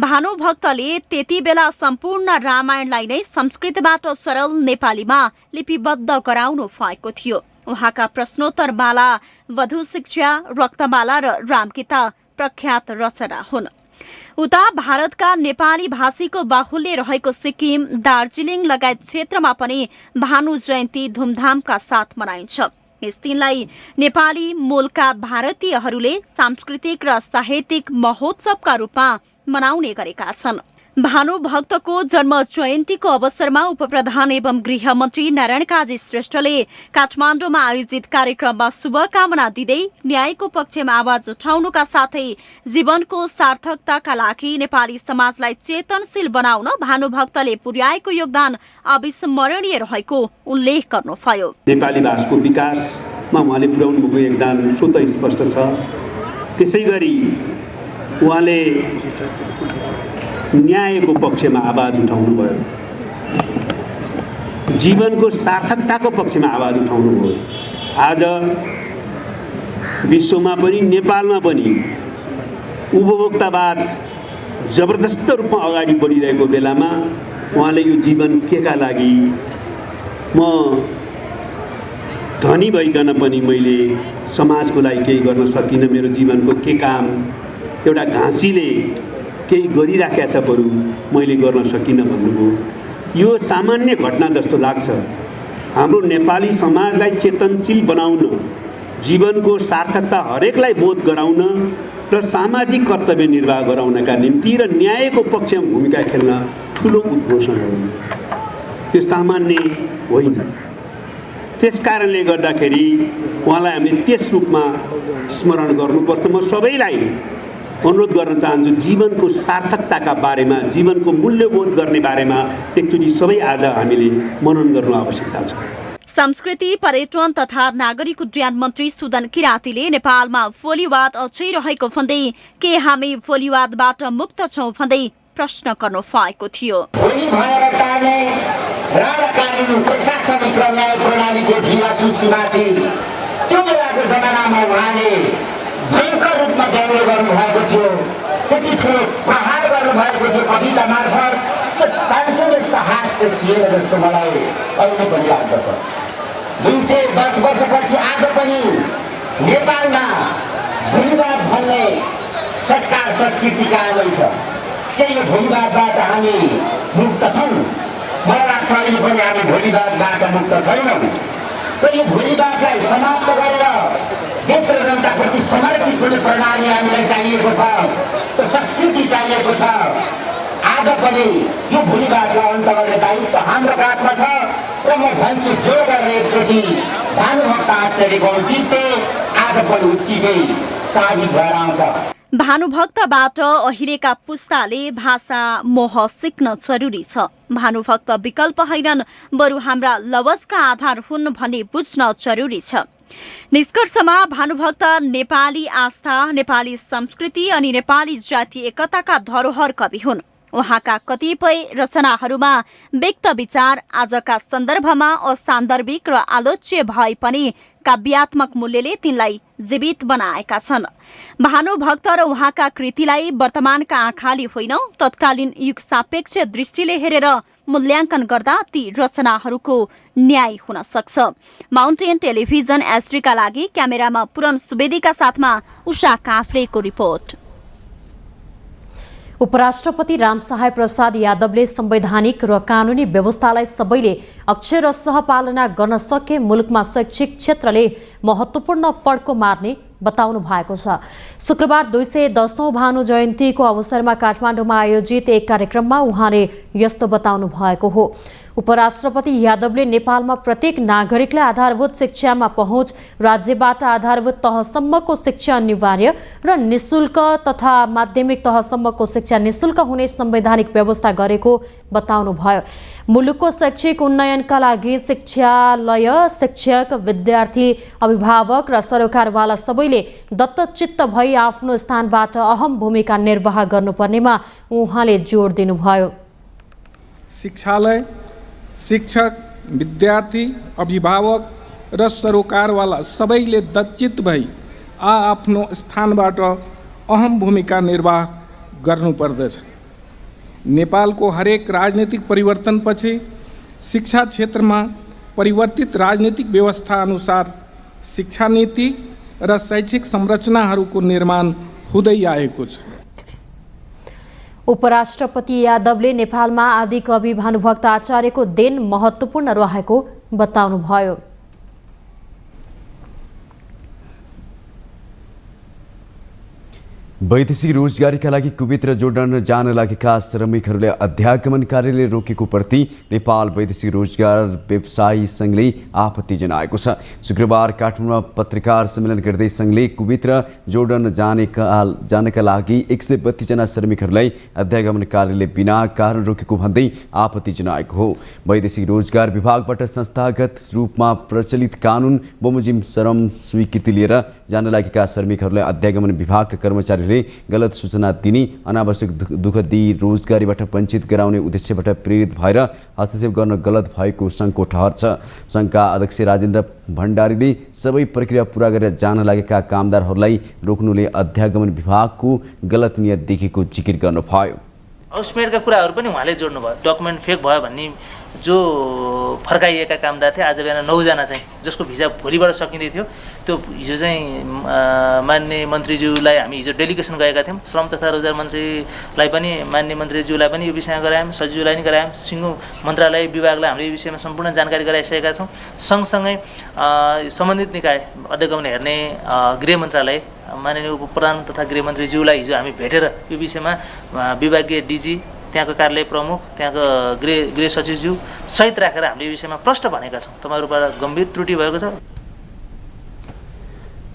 भानुभक्तले त्यति बेला सम्पूर्ण रामायणलाई नै संस्कृतबाट सरल नेपालीमा लिपिबद्ध गराउनु भएको थियो। उहाँका प्रश्नोत्तर माला, वधु शिक्षा, रक्तमाला र रामगीता प्रख्यात रचना हुन्। उता भारतका नेपाली भाषीको बाहुल्य रहेको सिक्किम, दार्जिलिङ लगायत क्षेत्रमा पनि भानु जयन्ती धुमधामका साथ मनाइन्छ। यस दिनलाई नेपाली मूलका भारतीयहरूले सांस्कृतिक र साहित्यिक महोत्सवका रूपमा मनाउने गरेका छन्। भानुभक्तको जन्म जयन्तीको अवसरमा उपप्रधान एवं गृहमन्त्री नारायण काजी श्रेष्ठले काठमाडौँमा आयोजित कार्यक्रममा शुभकामना दिँदै न्यायको पक्षमा आवाज उठाउनुका साथै जीवनको सार्थकताका लागि नेपाली समाजलाई चेतनशील बनाउन भानुभक्तले पुर्याएको योगदान अविस्मरणीय रहेको उल्लेख गर्नुभयो। नेपाली भाषाको विकासमा उहाँले पुर्याउनु भएको योगदान स्वतः स्पष्ट छ। त्यसैगरी उहाँले न्यायको पक्षमा आवाज उठाउनु भयो, जीवनको सार्थकताको पक्षमा आवाज उठाउनु भयो। आज विश्वमा पनि नेपालमा पनि उपभोक्तावाद जबरजस्त रूपमा अगाडि बढिरहेको बेलामा उहाँले यो जीवन केका लागि, म धनी भइकन पनि मैले समाजको लागि केही गर्न सकिनँ, मेरो जीवनको के काम, एउटा घाँसीले केही गरिराखेको छ बरु मैले गर्न सकिनँ भन्नुभयो। यो सामान्य घटना जस्तो लाग्छ। हाम्रो नेपाली समाजलाई चेतनशील बनाउन, जीवनको सार्थकता हरेकलाई बोध गराउन र सामाजिक कर्तव्य निर्वाह गराउनका निम्ति र न्यायको पक्षमा भूमिका खेल्न ठुलो उद्घोषण हो। यो सामान्य होइन। त्यस कारणले गर्दाखेरि उहाँलाई हामीले त्यस रूपमा स्मरण गर्नुपर्छ। म सबैलाई अनुरोध गर्न चाहन्छु, जीवनको सार्थकताका बारेमा, जीवनको मूल्यबोध गर्ने बारेमा एकचोटि सबै आज हामीले मनन गर्नु आवश्यकता छ। संस्कृति, पर्यटन तथा नागरिक उड्डयन मन्त्री सुदन किरातीले नेपालमा फोलीवाद अझै रहेको भन्दै के हामी फोलीवादबाट मुक्त छौं भन्दै प्रश्न गर्नु भएको थियो। भोलि भएर टार्ने राणाकालीन प्रशासन प्रणालीको ढिला सुस्तीमाथि त्यो बेलाको जमानामा उहाँले भयङ्कर रूपमा व्यङ्ग्य गर्नुभएको थियो, त्यति ठुलो प्रहार गर्नुभएको थियो कविता मार्फत। त्यो चान्चुने साहस चाहिँ थिएन जस्तो मलाई अहिले पनि लाग्दछ। 210 वर्षपछि आज पनि नेपालमा भोलिवाद भन्ने संस्कार संस्कृति कायमै छ। के यो भोलिवादबाट हामी मुक्त छौँ? मलाई लाग्छ अहिले पनि हामी भोलिवादबाट मुक्त छैनौँ। र यो भोलिवादलाई समाप्त गरेर देश र जनताप्रति समर्पित हुने प्रणाली हामीलाई चाहिएको छ, त्यो संस्कृति चाहिएको छ। आज पनि यो भोलिवादलाई अन्त गर्ने दायित्व हाम्रो काखमा छ। र म भन्छु जोड गरेर एकचोटि भानुभक्त आचार्यको औचित्य आज पनि उत्तिकै साबित भएर आउँछ। भानुभक्तबाट अहिलेका पुस्ताले भाषा मोह सिक्न जरुरी छ। भानुभक्त विकल्प होइनन्, बरु हाम्रा लवजका आधार हुन् भन्ने बुझ्न जरुरी छ। निष्कर्षमा भानुभक्त नेपाली आस्था, नेपाली संस्कृति अनि नेपाली जातीय एकताका धरोहर कवि हुन्। उहाँका कतिपय रचनाहरूमा व्यक्त विचार आजका सन्दर्भमा असान्दर्भिक र आलोच्य भए पनि काव्यात्मक मूल्यले तिनलाई जीवित बनाएका छन्। भानुभक्त र उहाँका कृतिलाई वर्तमानका आँखाले होइन, तत्कालीन युग सापेक्ष दृष्टिले हेरेर मूल्याङ्कन गर्दा ती रचनाहरूको न्याय हुन सक्छ। माउन्टेन टेलिभिजन एसडीका लागि क्यामेरामा पुरन सुवेदीका साथमा उषा काफ्लेको रिपोर्ट। उपराष्ट्रपति रामसहाय प्रसाद यादवले संवैधानिक र कानूनी व्यवस्थालाई सबैले अक्षरशः पालना गर्न सके मुलुकमा शैक्षिक क्षेत्रले महत्त्वपूर्ण फड्को मार्ने बताउनु भएको छ। शुक्रबार 210औं भानु जयन्तीको अवसरमा काठमाडौँमा आयोजित एक कार्यक्रममा उहाँले यस्तो बताउनु भएको हो। उपराष्ट्रपति यादवले नेपालमा प्रत्येक नागरिकलाई आधारभूत शिक्षामा पहुँच, राज्यबाट आधारभूत तहसम्मको शिक्षा अनिवार्य र निशुल्क तथा माध्यमिक तहसम्मको शिक्षा निशुल्क हुने संवैधानिक व्यवस्था गरेको बताउनुभयो। मुलुकको शैक्षिक उन्नयनका लागि शिक्षालय, शिक्षक, विद्यार्थी, अभिभावक र सरकारवाला सबैले दत्तचित्त भई आफ्नो स्थानबाट अहम भूमिका निर्वाह गर्नुपर्नेमा उहाँले जोड दिनुभयो। शिक्षालय, शिक्षक, विद्यार्थी, अभिभावक र सरोकारवाला सबैले दत्तचित्त भई आफ्नो स्थानबाट अहम भूमिका निर्वाह गर्नुपर्दछ। नेपालको हरेक राजनीतिक परिवर्तनपछि शिक्षा क्षेत्रमा परिवर्तित राजनीतिक व्यवस्था अनुसार शिक्षा नीति र शैक्षिक संरचनाहरूको निर्माण हुँदै आएको छ। उपराष्ट्रपति यादवले नेपालमा आदिकवि भानुभक्त आचार्यको देन महत्त्वपूर्ण रहेको बताउनुभयो। वैदेशिक रोजगारीका लागि कुवेत र जोर्डन जान लागेका श्रमिकहरूले अध्यागमन कार्यले रोकेको प्रति नेपाल वैदेशिक रोजगार व्यवसायी सङ्घले आपत्ति जनाएको छ। शुक्रबार काठमाडौँमा पत्रकार सम्मेलन गर्दै सङ्घले कुवेत र जोर्डन जानका लागि 132 जना श्रमिकहरूलाई अध्यागमन कार्यले बिना कारण रोकेको भन्दै आपत्ति जनाएको हो। वैदेशिक रोजगार विभागबाट संस्थागत रूपमा प्रचलित कानुन बमोजिम श्रम स्वीकृति लिएर जान लागेका श्रमिकहरूलाई अध्यागमन विभागका कर्मचारीले गलत सूचना दिने, अनावश्यक दुःख दिई रोजगारीबाट वञ्चित गराउने उद्देश्यबाट प्रेरित भएर हस्तक्षेप गर्न गलत भएको सङ्घको ठहर छ। सङ्घका अध्यक्ष राजेन्द्र भण्डारीले सबै प्रक्रिया पूरा गरेर जान लागेका कामदारहरूलाई रोक्नुले अध्यागमन विभागको गलत नियत देखेको जिकिर गर्नुभयो। उसमेरका कुराहरू पनि उहाँले जोड्नुभयो। डकुमेन्ट फेक भयो भन्ने जो फर्काइएका कामदार थिए, आज बिहान 9 जना चाहिँ जसको भिजा भोलिबाट सकिँदै थियो, त्यो हिजो चाहिँ माननीय मन्त्रीज्यूलाई हामी हिजो डेलिगेसन गएका थियौँ। श्रम तथा रोजगार मन्त्रीलाई पनि, माननीय मन्त्रीज्यूलाई पनि यो विषयमा गरायौँ, सचिवलाई पनि गरायौँ, सिङ्गो मन्त्रालय विभागलाई हामीले यो विषयमा सम्पूर्ण जानकारी गराइसकेका छौँ। सँगसँगै सम्बन्धित निकाय अध्यागमन हेर्ने गृह मन्त्रालय, माननीय उप प्रधान तथा गृहमन्त्रीज्यूलाई हिजो हामी भेटेर यो विषयमा विभागीय डिजी, त्यहाँको कार्यालय प्रमुख, त्यहाँको गृह सचिवज्यू सहित राखेर हामीले यो विषयमा प्रश्न भनेका छौँ। तपाईँहरूबाट गम्भीर त्रुटि भएको छ।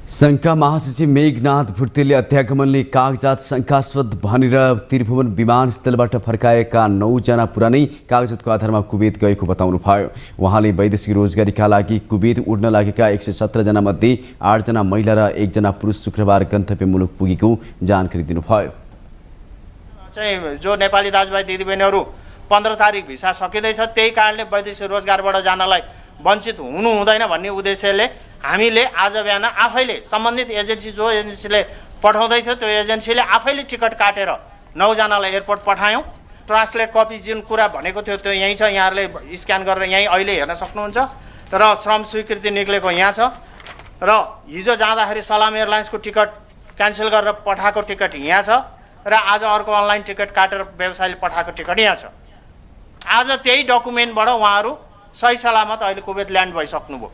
सङ्घका महासचिव मेघनाथ भुर्तेले अध्यागमनले कागजात शङ्कास्पद भनेर त्रिभुवन विमानस्थलबाट फर्काएका 9 जना पुरानै कागजातको आधारमा कुवेत गएको बताउनुभयो। उहाँले वैदेशिक रोजगारीका लागि कुवेत उड्न लागेका 117 जना मध्ये 8 जना महिला र 1 जना पुरुष शुक्रबार गन्तव्य मुलुक पुगेको जानकारी दिनुभयो। जो नेपाली दाजुभाइ दिदीबहिनीहरू 15 तारिक भिसा सकिँदैछ, त्यही कारणले वैदेशिक रोजगारबाट जानलाई वञ्चित हुनु हुँदैन भन्ने उद्देश्यले हामीले आज बिहान आफैले सम्बन्धित एजेन्सी जो एजेन्सीले पठाउँदै थियो त्यो एजेन्सीले आफैले टिकट काटेर 9 जनालाई एयरपोर्ट पठायौँ। ट्रान्सलेट कपी जुन कुरा भनेको थियो त्यो यहीँ छ, यहाँहरूले स्क्यान गरेर यहीँ अहिले हेर्न सक्नुहुन्छ। र श्रम स्वीकृति निक्लेको यहाँ छ र हिजो जाँदाखेरि सलाम एयरलाइन्सको टिकट क्यान्सल गरेर पठाएको टिकट यहाँ छ र आज अर्को अनलाइन टिकट काटेर व्यवसायले पठाएको टिकट यहाँ छ। आज त्यही डकुमेन्टबाट उहाँहरू सही सलामत अहिले कुवेत ल्यान्ड भइसक्नुभयो।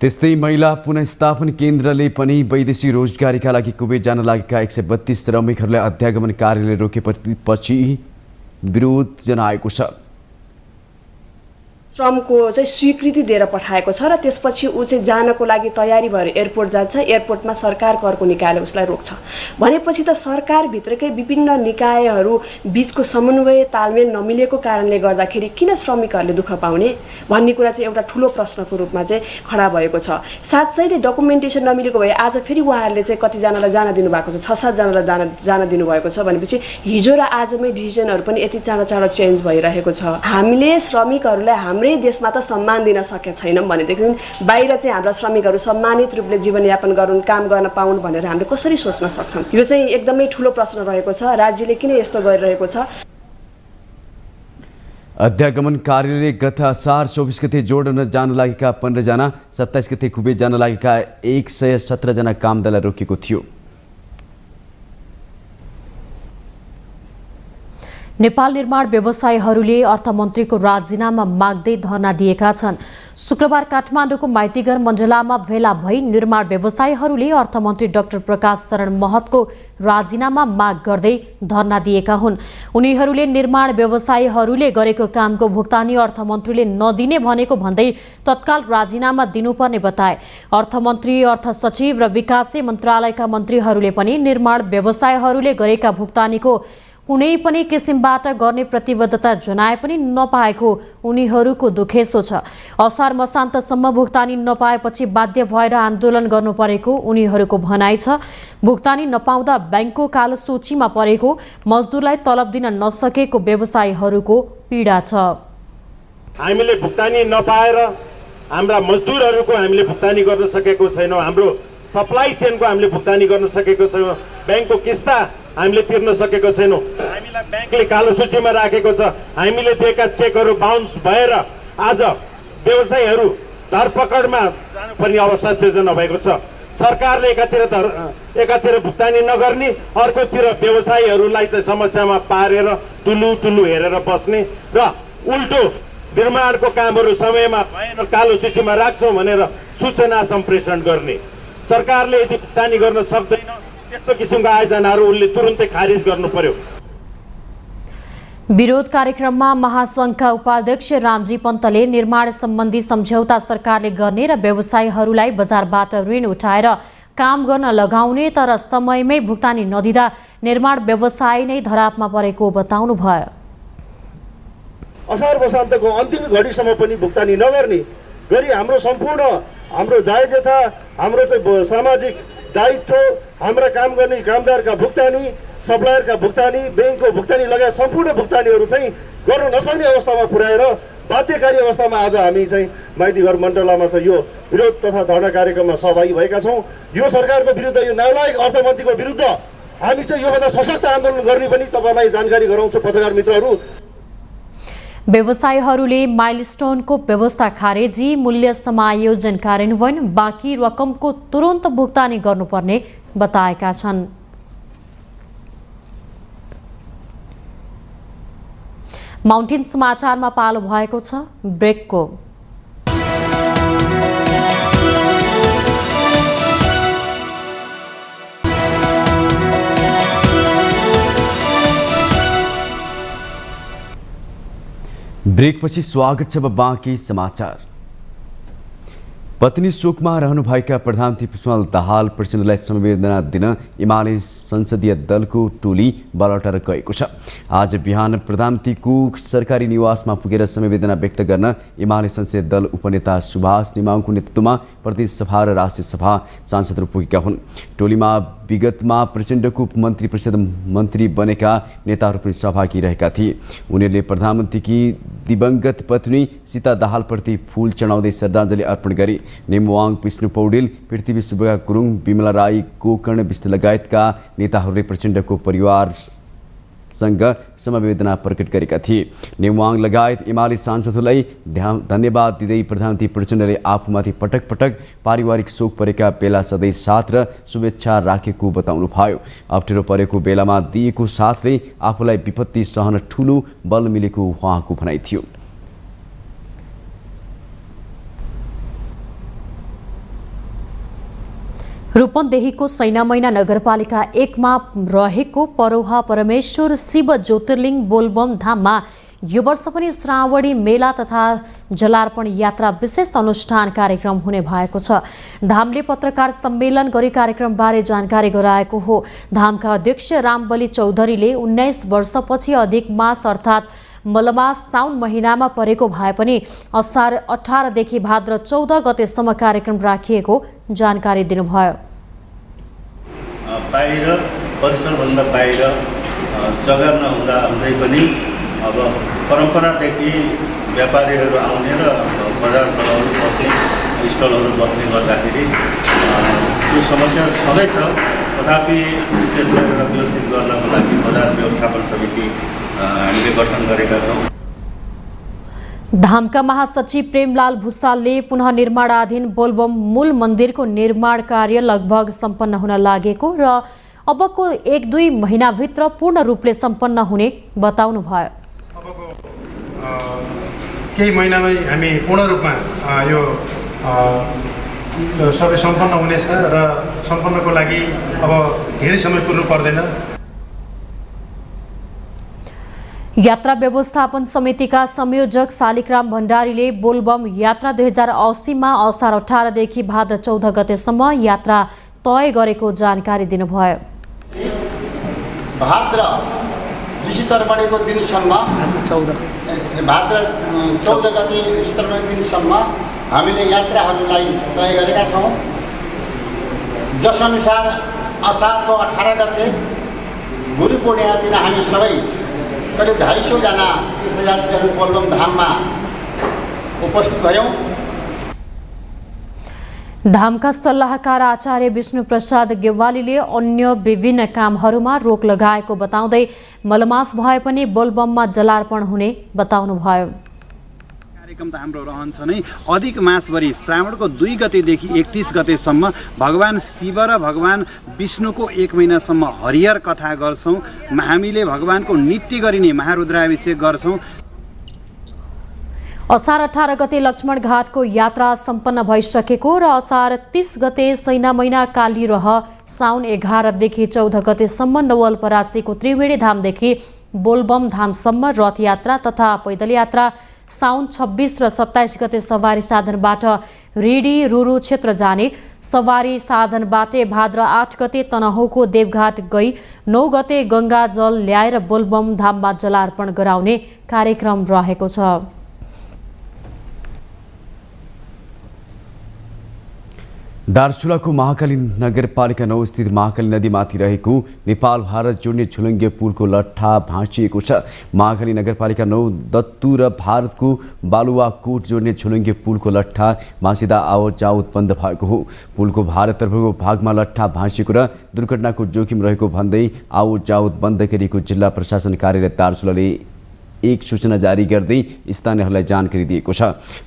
त्यस्तै महिला पुनर्स्थापन केन्द्रले पनि वैदेशिक रोजगारीका लागि कुवेत जान लागेका 132 श्रमिकहरूलाई अध्यागमन कार्यले रोकेपछि विरोध जनाएको छ। श्रमको चाहिँ स्वीकृति दिएर पठाएको छ र त्यसपछि ऊ चाहिँ जानको लागि तयारी भएर एयरपोर्ट जान्छ। एयरपोर्टमा सरकारको अर्को निकायले उसलाई रोक्छ भनेपछि त सरकारभित्रकै विभिन्न निकायहरू बिचको समन्वय तालमेल नमिलेको कारणले गर्दाखेरि किन श्रमिकहरूले दुःख पाउने भन्ने कुरा चाहिँ एउटा ठुलो प्रश्नको रूपमा चाहिँ खडा भएको छ। साथसाथै डकुमेन्टेसन नमिलेको भए आज फेरि उहाँहरूले चाहिँ कतिजनालाई जान दिनुभएको छ, 6-7 जनालाई जान दिनुभएको छ भनेपछि हिजो र आजमै डिसिजनहरू पनि यति चाँडो चाँडो चेन्ज भइरहेको छ। हामीले श्रमिकहरूलाई हाम्रै देशमा त सम्मान दिन सकेका छैनौँ भनेदेखि बाहिर चाहिँ हाम्रा श्रमिकहरू सम्मानित रूपले जीवनयापन गरून्, काम गर्न पाउन् भनेर हामीले कसरी सोच्न सक्छौँ? यो चाहिँ एकदमै ठुलो प्रश्न रहेको छ। राज्यले किन यस्तो गरिरहेको छ? अध्यागमन कार्यालयले गत असार 24 गते जोर्डन जान लागेका 15 जना, 27 गते कुवेत जान लागेका 117 जना कामदारलाई रोकेको थियो। नेपाल निर्माण व्यवसायीहरूले अर्थमन्त्रीको राजीनामा माग्दै धरना दिएका छन्। शुक्रबार काठमाडौँको माइतीघर मण्डलामा भेला भई निर्माण व्यवसायीहरूले अर्थमन्त्री डाक्टर प्रकाश शरण महतको राजीनामा माग गर्दै धरना दिएका हुन्। उनीहरूले निर्माण व्यवसायीहरूले गरेको कामको भुक्तानी अर्थमन्त्रीले नदिने भनेको भन्दै तत्काल राजीनामा दिनुपर्ने बताए। अर्थमन्त्री, अर्थ सचिव र विकास मन्त्रालयका मन्त्रीहरूले पनि निर्माण व्यवसायीहरूले गरेका भुक्तानीको कुनै पनि किसिमबाट गर्ने प्रतिबद्धता जनाए पनि नपाएको उनीहरूको दुखेसो छ। असार मसान्तसम्म भुक्तानी नपाएपछि बाध्य भएर आन्दोलन गर्नु परेको उनीहरूको भनाइ छ। भुक्तानी नपाउँदा ब्याङ्कको कालो सूचीमा परेको, मजदुरलाई तलब दिन नसकेको व्यवसायीहरूको पीडा छ। हामीले भुक्तानी नपाएर हाम्रा मजदुरहरूको हामीले भुक्तानी गर्न सकेको छैनौँ, हाम्रो सप्लाई चेनको हामीले भुक्तानी गर्न सकेको छैनौँ, ब्याङ्कको किस्ता हामीले तिर्न सकेको छैनौँ, हामीलाई ब्याङ्कले कालो सूचीमा राखेको छ। हामीले दिएका चेकहरू बााउन्स भएर आज व्यवसायीहरू धरपकडमा जानुपर्ने अवस्था सिर्जना भएको छ। सरकारले एकातिर भुक्तानी नगर्ने, अर्कोतिर व्यवसायीहरूलाई चाहिँ समस्यामा पारेर टुल्लु हेरेर बस्ने र उल्टो निर्माणको कामहरू समयमा भएन कालो सूचीमा राख्छौँ भनेर सूचना सम्प्रेषण गर्ने। सरकारले यदि भुक्तानी गर्न सक्दैन त्यस्तो किसिमका आयोजनाहरू उनले तुरुन्तै खारिज गर्नु पर्यो। विरोध कार्यक्रममा महासंघका उपाध्यक्ष रामजी पन्तले निर्माण सम्बन्धी सम्झौता सरकारले गर्ने र व्यवसायीहरूलाई बजारबाट ऋण उठाएर काम गर्न लगाउने तर समयमै भुक्तानी नदिँदा निर्माण व्यवसाय नै धरापमा परेको बताउनुभयो। असार वसान्तको अन्तिम घडीसम्म पनि भुक्तानी नगर्ने गरी हाम्रो जायजता, हाम्रो चाहिँ सामाजिक दायित्व, हाम्रा काम गर्ने कामदारका भुक्तानी, सप्लायरका भुक्तानी, ब्याङ्कको भुक्तानी लगायत सम्पूर्ण भुक्तानीहरू चाहिँ गर्न नसक्ने अवस्थामा पुर्याएर बाध्यकारी अवस्थामा आज हामी चाहिँ माइतीघर मण्डलामा चाहिँ यो विरोध तथा धरना कार्यक्रममा सहभागी भएका छौँ। यो सरकारको विरुद्ध, यो नालायक अर्थमन्त्रीको विरुद्ध हामी चाहिँ योभन्दा सशक्त आन्दोलन गर्ने पनि तपाईँलाई जानकारी गराउँछु पत्रकार मित्रहरू। व्यवसायीहरूले माइलस्टोनको व्यवस्था खारेजी, मूल्य समायोजन कार्यान्वयन, बाँकी रकमको तुरन्त भुक्तानी गर्नुपर्ने बताएका छन्। माउन्टेन समाचारमा पालो भएको छ ब्रेकको। ब्रेकपछि स्वागत छ बाँकी समाचार। पत्नी शोकमा रहनुभएका प्रधानमन्त्री पुष्पकमल दाहाल प्रचण्डलाई संवेदना दिन एमाले संसदीय दलको टोली बालटार गएको छ। आज बिहान प्रधानमन्त्रीको सरकारी निवासमा पुगेर संवेदना व्यक्त गर्न एमाले संसदीय दल उपनेता सुभाष नेमाङको नेतृत्वमा प्रदेश सभा र राष्ट्रिय सभा सांसदहरू पुगेका हुन्। टोलीमा विगतमा प्रचण्डको मन्त्री परिषद मन्त्री बनेका नेताहरू पनि सहभागी रहेका थिए। उनीहरूले प्रधानमन्त्रीकी दिवंगत पत्नी सीता दाहालप्रति फूल चढाउँदै श्रद्धाञ्जली अर्पण गरे। नेमुवाङ, विष्णु पौडेल, पृथ्वी सुब्बा गुरुङ, विमला राई, गोकर्ण विष्ट लगायतका नेताहरूले प्रचण्डको परिवारसँग समवेदना प्रकट गरेका थिए। नेमुवाङ लगायत एमाले सांसदहरूलाई धन्यवाद दिँदै प्रधानमन्त्री प्रचण्डले आफूमाथि पटक पटक पारिवारिक शोक परेका बेला सधैँ साथ र शुभेच्छा राखेको बताउनुभयो। अप्ठ्यारो परेको बेलामा दिएको साथले आफूलाई विपत्ति सहन ठूलो बल मिलेको उहाँको भनाइ थियो। रूपन्देहीको सैनामैना नगरपालिका 1 मा रहेको परोहा परमेश्वर शिव ज्योतिर्लिङ बोलबम धाममा यो वर्ष पनि श्रावणी मेला तथा जलार्पण यात्रा विशेष अनुष्ठान कार्यक्रम हुने भएको छ। धामले पत्रकार सम्मेलन गरी कार्यक्रमबारे जानकारी गराएको हो। धामका अध्यक्ष रामबली चौधरीले 19 वर्षपछि अधिक मास अर्थात् मलमास साउन महिनामा परेको भए पनि असार 18 देखि भाद्र 14 गतेसम्म कार्यक्रम राखिएको जानकारी दिनुभयो। बाहिर परिसरभन्दा बाहिर जग्गा नहुँदा हुँदै पनि अब परम्परादेखि व्यापारीहरू आउने र बजारहरू बस्ने स्टलहरू बस्ने गर्दाखेरि त्यो समस्या छँदैछ। तथापि त्यसलाई एउटा व्यवस्थित गर्नको लागि बजार व्यवस्थापन समिति हामीले गठन गरेका छौँ। धामका महासचिव प्रेमलाल भुसालले पुनः निर्माणाधीन बोलबम मूल मन्दिरको निर्माण कार्य लगभग सम्पन्न हुन लागेको र अबको 1-2 महिनाभित्र पूर्ण रूपले सम्पन्न हुने बताउनुभयो। केही महिनामै हामी पूर्ण रूपमा यो सबै सम्पन्न हुनेछ र सम्पन्नको लागि अब धेरै समय कुर्नु पर्दैन। यात्रा व्यवस्थापन समितिका संयोजक शालिग्राम भण्डारीले बोलबम यात्रा 2080 मा असार 18 देखि भाद्र 14 गतेसम्म यात्रा तय गरेको जानकारी दिनुभयो। भाद्र ऋषि तर्पणेको दिनसम्म भाद्र 14 गते ऋषि तर्पणेको दिनसम्म हामीले यात्राहरूलाई तय गरेका छौँ। जसअनुसार असारको 18 गते गुरु पूर्णिमा दिन हामी सबै करिब 250 जना तीर्थयात्रीहरू बोलबम धाममा उपस्थित भयौँ। धामका सल्लाहकार आचार्य विष्णु प्रसाद गेवालीले अन्य विभिन्न कामहरूमा रोक लगाएको बताउँदै मलमास भए पनि बोलबममा जलार्पण हुने बताउनुभयो। कार्यक्रम त हाम्रो रहन्छ नै अधिक मासभरि श्रावणको 2 गतेदेखि 31 गतेसम्म भगवान शिव र भगवान विष्णुको 1 महिनासम्म हरिहर कथा गर्छौँ। हामीले भगवानको नित्य गरिने महारुद्राभिषेक गर्छौँ। असार 18 गते लक्ष्मण घाटको यात्रा सम्पन्न भइसकेको र असार 30 गते सैनामैना कालीरह, साउन 11 देखि 14 गतेसम्म नवलपरासीको त्रिवेणी धामदेखि बोलबम धामसम्म रथ यात्रा तथा पैदल यात्रा, साउन 26 र 27 गते सवारी साधनबाट रिडी रुरु क्षेत्र जाने, सवारी साधनबाटै भाद्र 8 गते तनहुँको देवघाट गई 9 गते गंगा जल ल्याएर बोलबम धाममा जलार्पण गराउने कार्यक्रम रहेको छ। दार्चुलाको महाकाली नगरपालिका 9 स्थित महाकाली नदीमाथि रहेको नेपाल भारत जोड्ने झुलङ्गे पुलको लट्ठा भाँचिएको छ। महाकाली नगरपालिका 9 दत्तु र भारतको बालुवाकोट जोड्ने झुलङ्गे पुलको लट्ठा भाँचिँदा आवतजावत बन्द भएको हो। पुलको भारततर्फको भागमा लट्ठा भाँचिएको र दुर्घटनाको जोखिम रहेको भन्दै आवतजावत बन्द गरिएको जिल्ला प्रशासन कार्यालय दार्चुलाले एक सूचना जारी गर्दै स्थानीयहरूलाई जानकारी दिएको छ।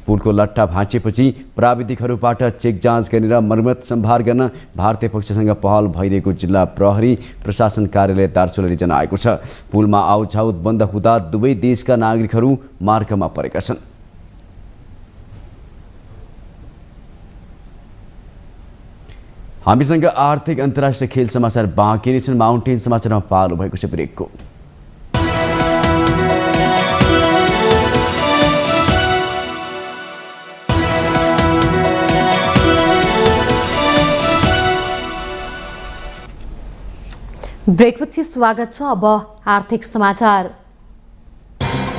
पुलको लट्ठा भाँचिएपछि प्राविधिकहरूबाट चेक जाँच गरेर मर्मत सम्भार गर्न भारतीय पक्षसँग पहल भइरहेको जिल्ला प्रहरी प्रशासन कार्यालय दार्चुलाले जनाएको छ। पुलमा आवतजावत बन्द हुँदा दुवै देशका नागरिकहरू मार्गमा परेका छन्। हामीसँग आर्थिक अन्तर्राष्ट्रिय खेल समाचार बाँकी नै छन्। माउन्टेन समाचारमा पालो भएको छ ब्रेकको। ब्रेकपछि स्वागत छ। अब आर्थिक समाचार।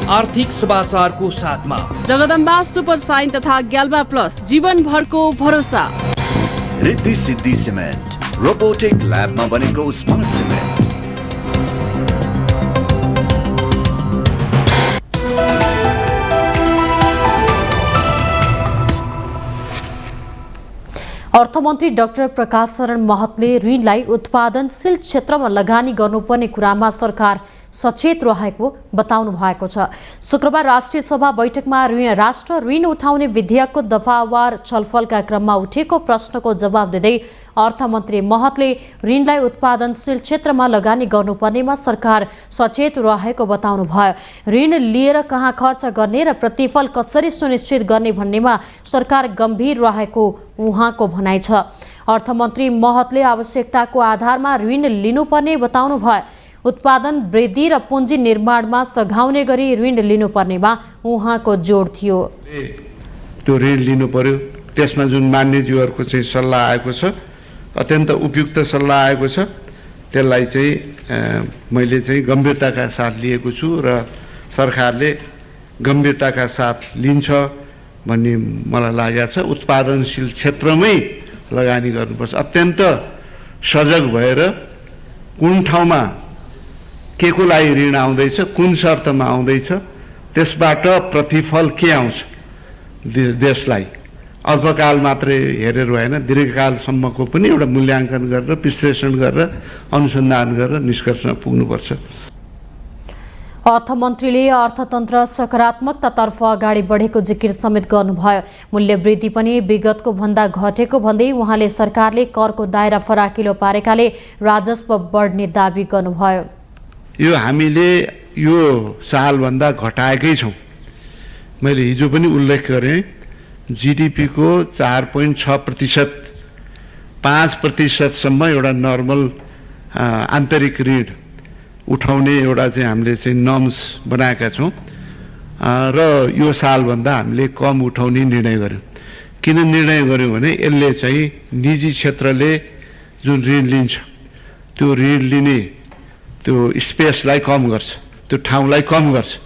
आर्थिक समाचारको साथमा जगदम्बा सुपर साइन तथा ग्याल्बा प्लस जीवनभरको भरोसा। रिद्धि सिद्धि सिमेन्ट रोबोटिक ल्याबमा बनेको स्मार्ट सिमेन्ट। अर्थमन्त्री डाक्टर प्रकाश शरण महतले ऋणलाई उत्पादनशील क्षेत्रमा लगानी गर्नुपर्ने कुरामा सरकार सचेत रहेको बताउनु भएको छ। शुक्रबार राष्ट्रिय सभा बैठकमा राष्ट्र ऋण उठाउने विधेयकको दफावार छलफलका क्रममा उठेको प्रश्नको जवाब दिँदै अर्थमन्त्री महतले ऋणलाई उत्पादनशील क्षेत्रमा लगानी गर्नुपर्नेमा सरकार सचेत रहेको बताउनु भयो। ऋण लिएर कहाँ खर्च गर्ने र प्रतिफल कसरी सुनिश्चित गर्ने भन्नेमा सरकार गम्भीर रहेको उहाँको भनाइ छ। अर्थमन्त्री महतले आवश्यकताको आधारमा ऋण लिनुपर्ने बताउनु भयो। उत्पादन वृद्धि र पुँजी निर्माणमा सघाउने गरी ऋण लिनुपर्नेमा उहाँको जोड थियो। त्यो ऋण लिनु पर्यो, त्यसमा जुन मान्यज्यूहरूको चाहिँ सल्लाह आएको छ, अत्यन्त उपयुक्त सल्लाह आएको छ, त्यसलाई चाहिँ मैले चाहिँ गम्भीरताका साथ लिएको छु र सरकारले गम्भीरताका साथ लिन्छ भन्ने मलाई लागेको छ। उत्पादनशील क्षेत्रमै लगानी गर्नुपर्छ। अत्यन्त सजग भएर कुन ठाउँमा के को लागि ऋण आउँदैछ, कुन शर्तमा आउँदैछ, त्यसबाट प्रतिफल के आउँछ देशलाई अल्पकाल मात्रै हेरेर होइन, दीर्घकालसम्मको पनि एउटा मूल्याङ्कन गरेर विश्लेषण गरेर अनुसन्धान गरेर निष्कर्षमा पुग्नुपर्छ। अर्थमन्त्रीले अर्थतन्त्र सकारात्मकतातर्फ अगाडि बढेको जिकिर समेत गर्नुभयो। मूल्य वृद्धि पनि विगतको भन्दा घटेको भन्दै उहाँले सरकारले करको दायरा फराकिलो पारेकाले राजस्व बढ्ने दाबी गर्नुभयो। यो हामीले यो सालभन्दा घटाएकै छौँ। मैले हिजो पनि उल्लेख गरेँ, जिडिपीको 4.6%, 5%सम्म एउटा नर्मल आन्तरिक ऋण उठाउने एउटा चाहिँ हामीले चाहिँ नर्म्स बनाएका छौँ र यो सालभन्दा हामीले कम उठाउने निर्णय गर्यौँ। किन निर्णय गर्यौँ भने यसले चाहिँ निजी क्षेत्रले जुन ऋण लिन्छ त्यो ऋण लिने त्यो स्पेसलाई कम गर्छ, त्यो ठाउँलाई कम गर्छ।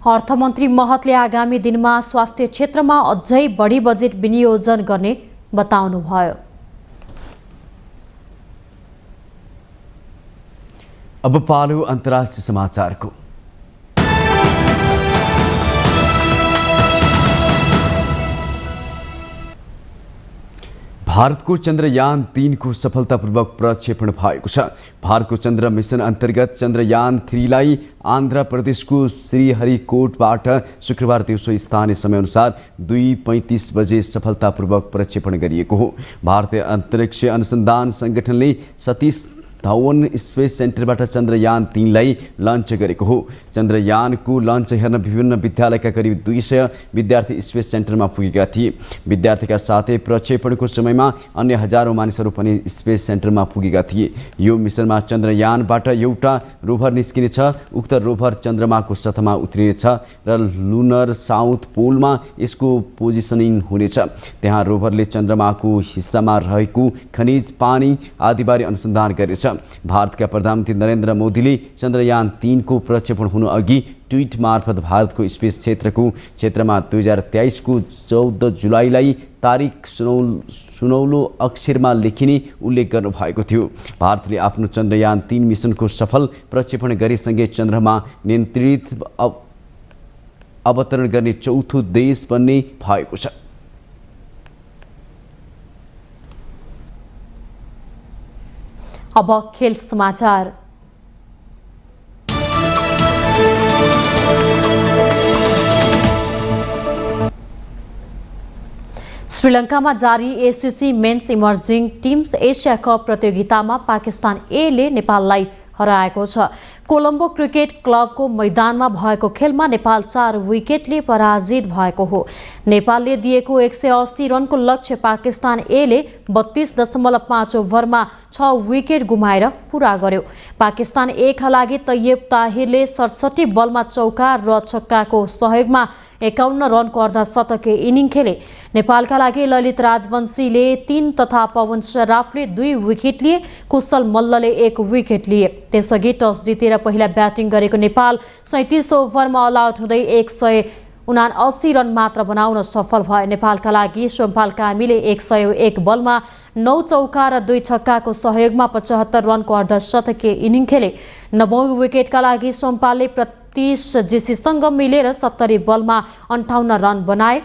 अर्थमन्त्री महतले आगामी दिनमा स्वास्थ्य क्षेत्रमा अझै बढी बजेट विनियोजन गर्ने बताउनुभयो। अब पालो अन्तर्राष्ट्रिय समाचारको। भारतको चन्द्रयान 3 को सफलतापूर्वक प्रक्षेपण भएको छ। भारतको चन्द्र मिसन अन्तर्गत चन्द्रयान 3 लाई आन्ध्र प्रदेशको श्रीहरिकोटबाट शुक्रबार दिउँसो स्थानीय समयअनुसार 2:35 बजे सफलतापूर्वक प्रक्षेपण गरिएको हो। भारतीय अन्तरिक्ष अनुसन्धान संगठनले सतीश धवन स्पेस सेन्टरबाट चन्द्रयान 3 लाई लन्च गरेको हो। चन्द्रयानको लन्च हेर्न विभिन्न विद्यालयका करिब 200 विद्यार्थी स्पेस सेन्टरमा पुगेका थिए। विद्यार्थीका साथै प्रक्षेपणको समयमा अन्य हजारौं मानिसहरू पनि स्पेस सेन्टरमा पुगेका थिए। यो मिसनमा चन्द्रयानबाट एउटा रोभर निस्किनेछ। उक्त रोभर चन्द्रमाको सतहमा उत्रिनेछ र लुनर साउथ पोलमा यसको पोजिसनिङ हुनेछ। त्यहाँ रोभरले चन्द्रमाको हिस्सामा रहेको खनिज, पानी आदिबारे अनुसन्धान गर्नेछ। भारतका प्रधानमन्त्री नरेन्द्र मोदीले चन्द्रयान 3 को प्रक्षेपण हुनु अघि ट्विट मार्फत भारतको स्पेस क्षेत्रमा 2023 को 14 जुलाईलाई तारिक सुनौलो अक्षरमा लेखिने उल्लेख गर्नुभएको थियो। भारतले आफ्नो चन्द्रयान 3 मिसनको सफल प्रक्षेपण गरेसँगै चन्द्रमा नियन्त्रित अवतरण गर्ने चौथो देश बन्ने भएको छ। अब खेल समाचार। श्रीलङ्कामा जारी ACC men's emerging teams Asia Cup प्रतियोगितामा पाकिस्तान ए नेपाललाई हराएको छ। कोलम्बो क्रिकेट क्लबको मैदानमा भएको खेलमा नेपाल 4 विकेटले पराजित भएको हो। नेपालले दिएको 180 रनको लक्ष्य पाकिस्तान ए 32.5 ओभरमा 6 विकेट गुमाएर पूरा गर्यो। पाकिस्तान ए का लागि तैयब ताहिरले 67 बलमा चौका र छक्काको सहयोगमा 51 रनको अर्धशतकीय इनिङ खेले। नेपालका लागि ललित राजवंशीले 3 तथा पवन सराफले 2 विकेट लिए। कुशल मल्लले 1 विकेट लिए। त्यसअघि टस जितेर पहिला ब्याटिङ गरेको नेपाल 37 ओभरमा अल आउट हुँदै 179 रन मात्र बनाउन सफल भयो। नेपालका लागि सोमपाल कामीले 101 बलमा 9 चौका र 2 छक्काको सहयोगमा 75 रनको अर्धशतकीय इनिङ खेले। 9औं विकेटका लागि सोमपालले प्रतीश जेसीसँग मिलेर 70 बलमा 58 रन बनाए।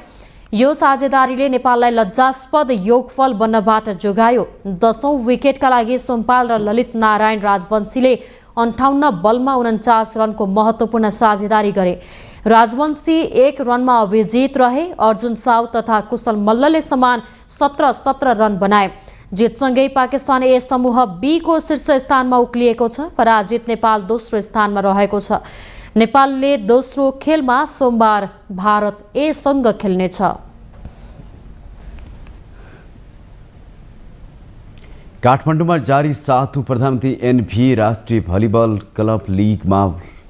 यो साझेदारीले नेपाललाई लज्जास्पद योगफल बन्नबाट जोगायो। 10औं विकेटका लागि सोमपाल र ललित नारायण राजवंशीले 58 बलमा 49 रनको महत्त्वपूर्ण साझेदारी गरे। राजवंशी 1 रनमा अभिजित रहे। अर्जुन साउ तथा कुशल मल्लले समान 17 रन बनाए। जितसँगै पाकिस्तान ए समूह बी को शीर्ष स्थानमा उक्लिएको छ। पराजित नेपाल दोस्रो स्थानमा रहेको छ। नेपालले दोस्रो खेलमा सोमबार भारत ए सँग खेल्नेछ। काठमाडौँमा जारी 7औं प्रधानमन्त्री एनभी राष्ट्रिय भलिबल क्लब लिगमा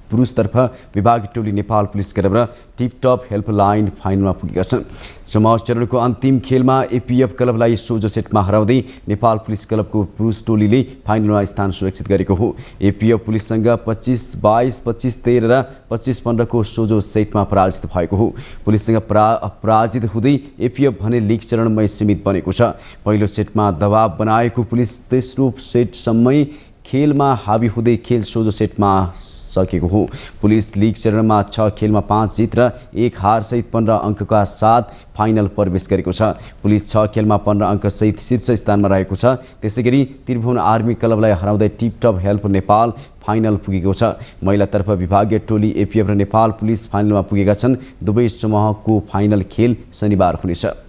पुरुषतर्फ विभागीय टोली नेपाल पुलिस क्लब र टिपटप हेल्पलाइन फाइनलमा पुगेका छन्। समाज चरणको अन्तिम खेलमा एपीएफ क्लबलाई सोझो सेटमा हराउँदै नेपाल पुलिस क्लबको पुरुष टोलीले फाइनलमा स्थान सुरक्षित गरेको हो। एपीएफ पुलिससँग 25-22, 25-13 र 25-15 को सोझो सेटमा पराजित भएको हो। पुलिससँग पराजित हुँदै एपीएफ भने लिग चरणमै सीमित बनेको छ। पहिलो सेटमा दबाव बनाएको पुलिस तेस्रो सेटसम्मै खेलमा हावी हुँदै खेल सोझो सेटमा सकेको हो। पुलिस लिग चरणमा 6 खेलमा 5 जित र 1 हार सहित 15 अङ्कका साथ फाइनल प्रवेश गरेको छ। पुलिस 6 खेलमा 15 अङ्क सहित शीर्ष स्थानमा रहेको छ। त्यसैगरी त्रिभुवन आर्मी क्लबलाई हराउँदै टिपटप हेल्प नेपाल फाइनल पुगेको छ। महिलातर्फ विभागीय टोली एपीएफ र नेपाल पुलिस फाइनलमा पुगेका छन्। दुवै समूहको फाइनल खेल शनिबार हुनेछ।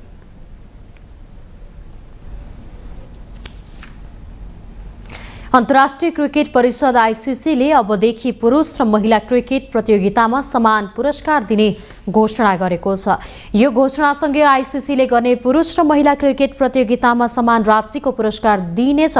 अन्तर्राष्ट्रिय क्रिकेट परिषद आईसीसीले अबदेखि पुरुष र महिला क्रिकेट प्रतियोगितामा समान पुरस्कार दिने घोषणा गरेको छ। यो घोषणासँगै आईसीसीले गर्ने पुरुष र महिला क्रिकेट प्रतियोगितामा समान राशिको पुरस्कार दिइनेछ।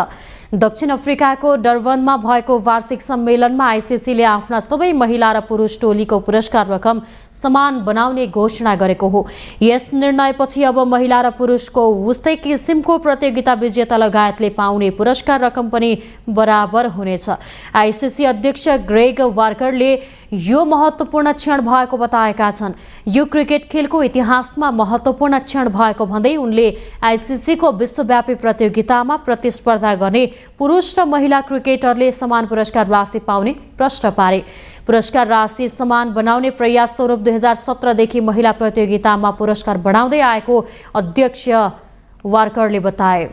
दक्षिण अफ्रिकाको डर्बनमा भएको वार्षिक सम्मेलनमा आईसीसीले आफ्ना सबै महिला र पुरुष टोलीको पुरस्कार रकम समान बनाउने घोषणा गरेको हो। यस निर्णयपछि अब महिला र पुरुषको उस्तै किसिमको प्रतियोगिता विजेता लगायतले पाउने पुरस्कार रकम पनि बराबर हुनेछ। आईसीसी अध्यक्ष ग्रेग वार्करले यो महत्त्वपूर्ण क्षण भएको बताएका छन्। यो क्रिकेट खेलको इतिहासमा महत्त्वपूर्ण क्षण भएको भन्दै उनले आईसीसीको विश्वव्यापी प्रतियोगितामा प्रतिस्पर्धा गर्ने पुरुष र महिला क्रिकेटरले समान पुरस्कार राशि पाउने प्रश्न पारे। पुरस्कार राशि समान बनाउने प्रयास स्वरूप 2017 देखि महिला प्रतियोगितामा पुरस्कार बढाउँदै आएको अध्यक्ष वार्करले बताए।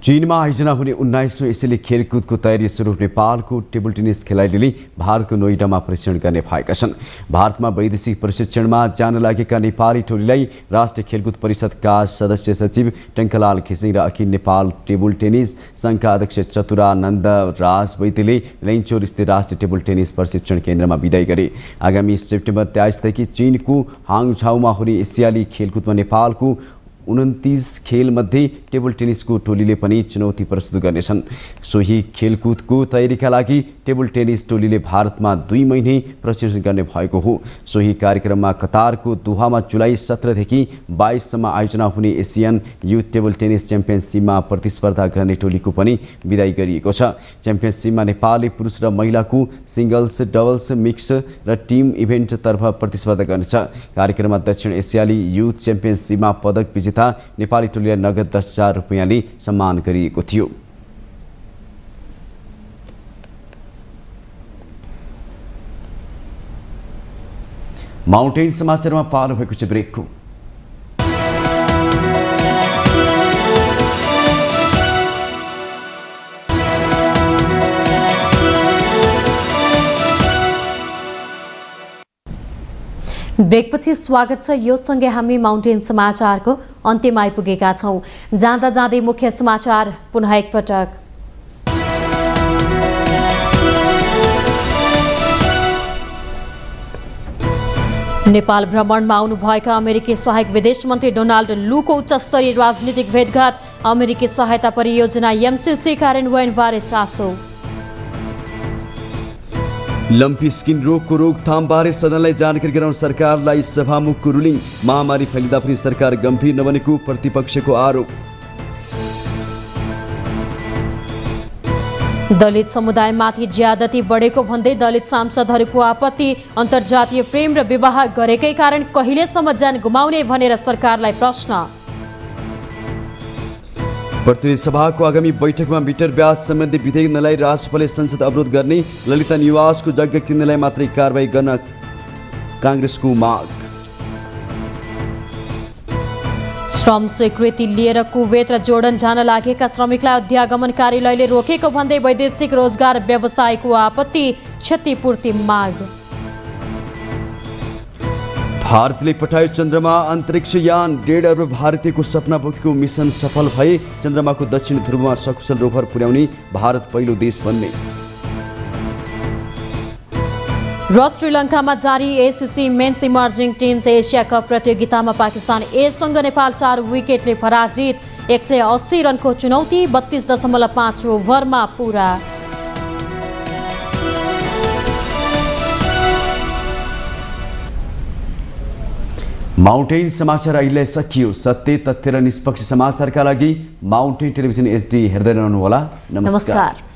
चीनमा आयोजना हुने 19औं एसियाली खेलकुदको तयारी स्वरूप नेपालको टेबल टेनिस खेलाडीले भारतको नोइडामा प्रशिक्षण गर्ने भएका छन्। भारतमा वैदेशिक प्रशिक्षणमा जान लागेका नेपाली टोलीलाई राष्ट्रिय खेलकुद परिषदका सदस्य सचिव टङ्कलाल खिसिङ र अखिल नेपाल टेबल टेनिस सङ्घका अध्यक्ष चतुरानन्द राज वैद्यले लैनचौर स्थित राष्ट्रिय टेबल टेनिस प्रशिक्षण केन्द्रमा विदाई गरे। आगामी सेप्टेम्बर 23 देखि चीनको हाङझाउमा हुने एसियाली खेलकुदमा नेपालको 29 खेलमध्ये टेबल टेनिसको टोलीले पनि चुनौती प्रस्तुत गर्नेछन्। सोही खेलकुदको तयारीका लागि टेबल टेनिस टोलीले भारतमा 2 महिने प्रशिक्षण गर्ने भएको हो। सोही कार्यक्रममा कतारको दोहामा जुलाई 17 देखि 22 सम्म आयोजना हुने एसियन युथ टेबल टेनिस च्याम्पियनसिपमा प्रतिस्पर्धा गर्ने टोलीको पनि विदाई गरिएको छ। च्याम्पियनसिपमा नेपालले पुरुष र महिलाको सिङ्गल्स, डबल्स, मिक्स र टिम इभेन्टतर्फ प्रतिस्पर्धा गर्नेछ। कार्यक्रममा दक्षिण एसियाली युथ च्याम्पियनसिपमा पदक विजेता नेपाली टोलीलाई नगद 10,000 रुपैयाँले सम्मान गरिएको थियो। माउन्टेन समाचारमा पालो भएको छ ब्रेकको। ब्रेकपछि स्वागत छ। यो सँगै हामी माउन्टेन समाचारको अन्त्यमा आइपुगेका छौं। जाँदा जाँदै मुख्य समाचार पुनः एकपटक। नेपाल भ्रमणमा आउनुभएका अमेरिकी सहायक विदेश मन्त्री डोनाल्ड लूको उच्चस्तरीय राजनीतिक भेटघाट। अमेरिकी सहायता परियोजना एमसीसी कार्यान्वयनबारे चासो। लम्पी स्किन रोगको रोकथामबारे सदनलाई जानकारी गराउन सरकारलाई सभामुखको रुलिङ। महामारी फैलिँदा पनि सरकार गम्भीर नबनेको प्रतिपक्षको आरोप। दलित समुदायमाथि ज्यादती बढेको भन्दै दलित सांसदहरूको आपत्ति। अन्तर्जातीय प्रेम र विवाह गरेकै कारण कहिलेसम्म ज्यान गुमाउने भनेर सरकारलाई प्रश्न। प्रतिनिधि सभाको आगामी बैठकमा मिटर ब्याज सम्बन्धी विधेयक नलाई राष्ट्रपतिले संसद अवरोध गर्ने। ललिता निवासको जग्गा किन्नेलाई मात्रै कारबाही गर्न काङ्ग्रेसको माग। श्रम स्वीकृति लिएर कुवेत र जोर्डन जान लागेका श्रमिकलाई अध्यागमन कार्यालयले रोकेको भन्दै वैदेशिक रोजगार व्यवसायको आपत्ति। क्षतिपूर्ति माग। भारतले पठायो चन्द्रमा अन्तरिक्ष यान। 1.5 अर्ब भारतीयको सपना बोकेको मिसन सफल भए। चन्द्रमाको दक्षिण ध्रुवमा सकुशल रोभर पुर्याउने भारत पहिलो देश बन्ने। र श्रीलङ्कामा जारी ACC men's emerging teams Asia Cup प्रतियोगितामा पाकिस्तान एसँग नेपाल 4 विकेटले पराजित। 180 रनको चुनौती 32.5 ओभरमा पुरा। माउन्टेन समाचार अहिले सकियो। सत्य, तथ्य र निष्पक्ष समाचारका लागि माउन्टेन टेलिभिजन HD हेर्दै रहनुहोला। नमस्कार।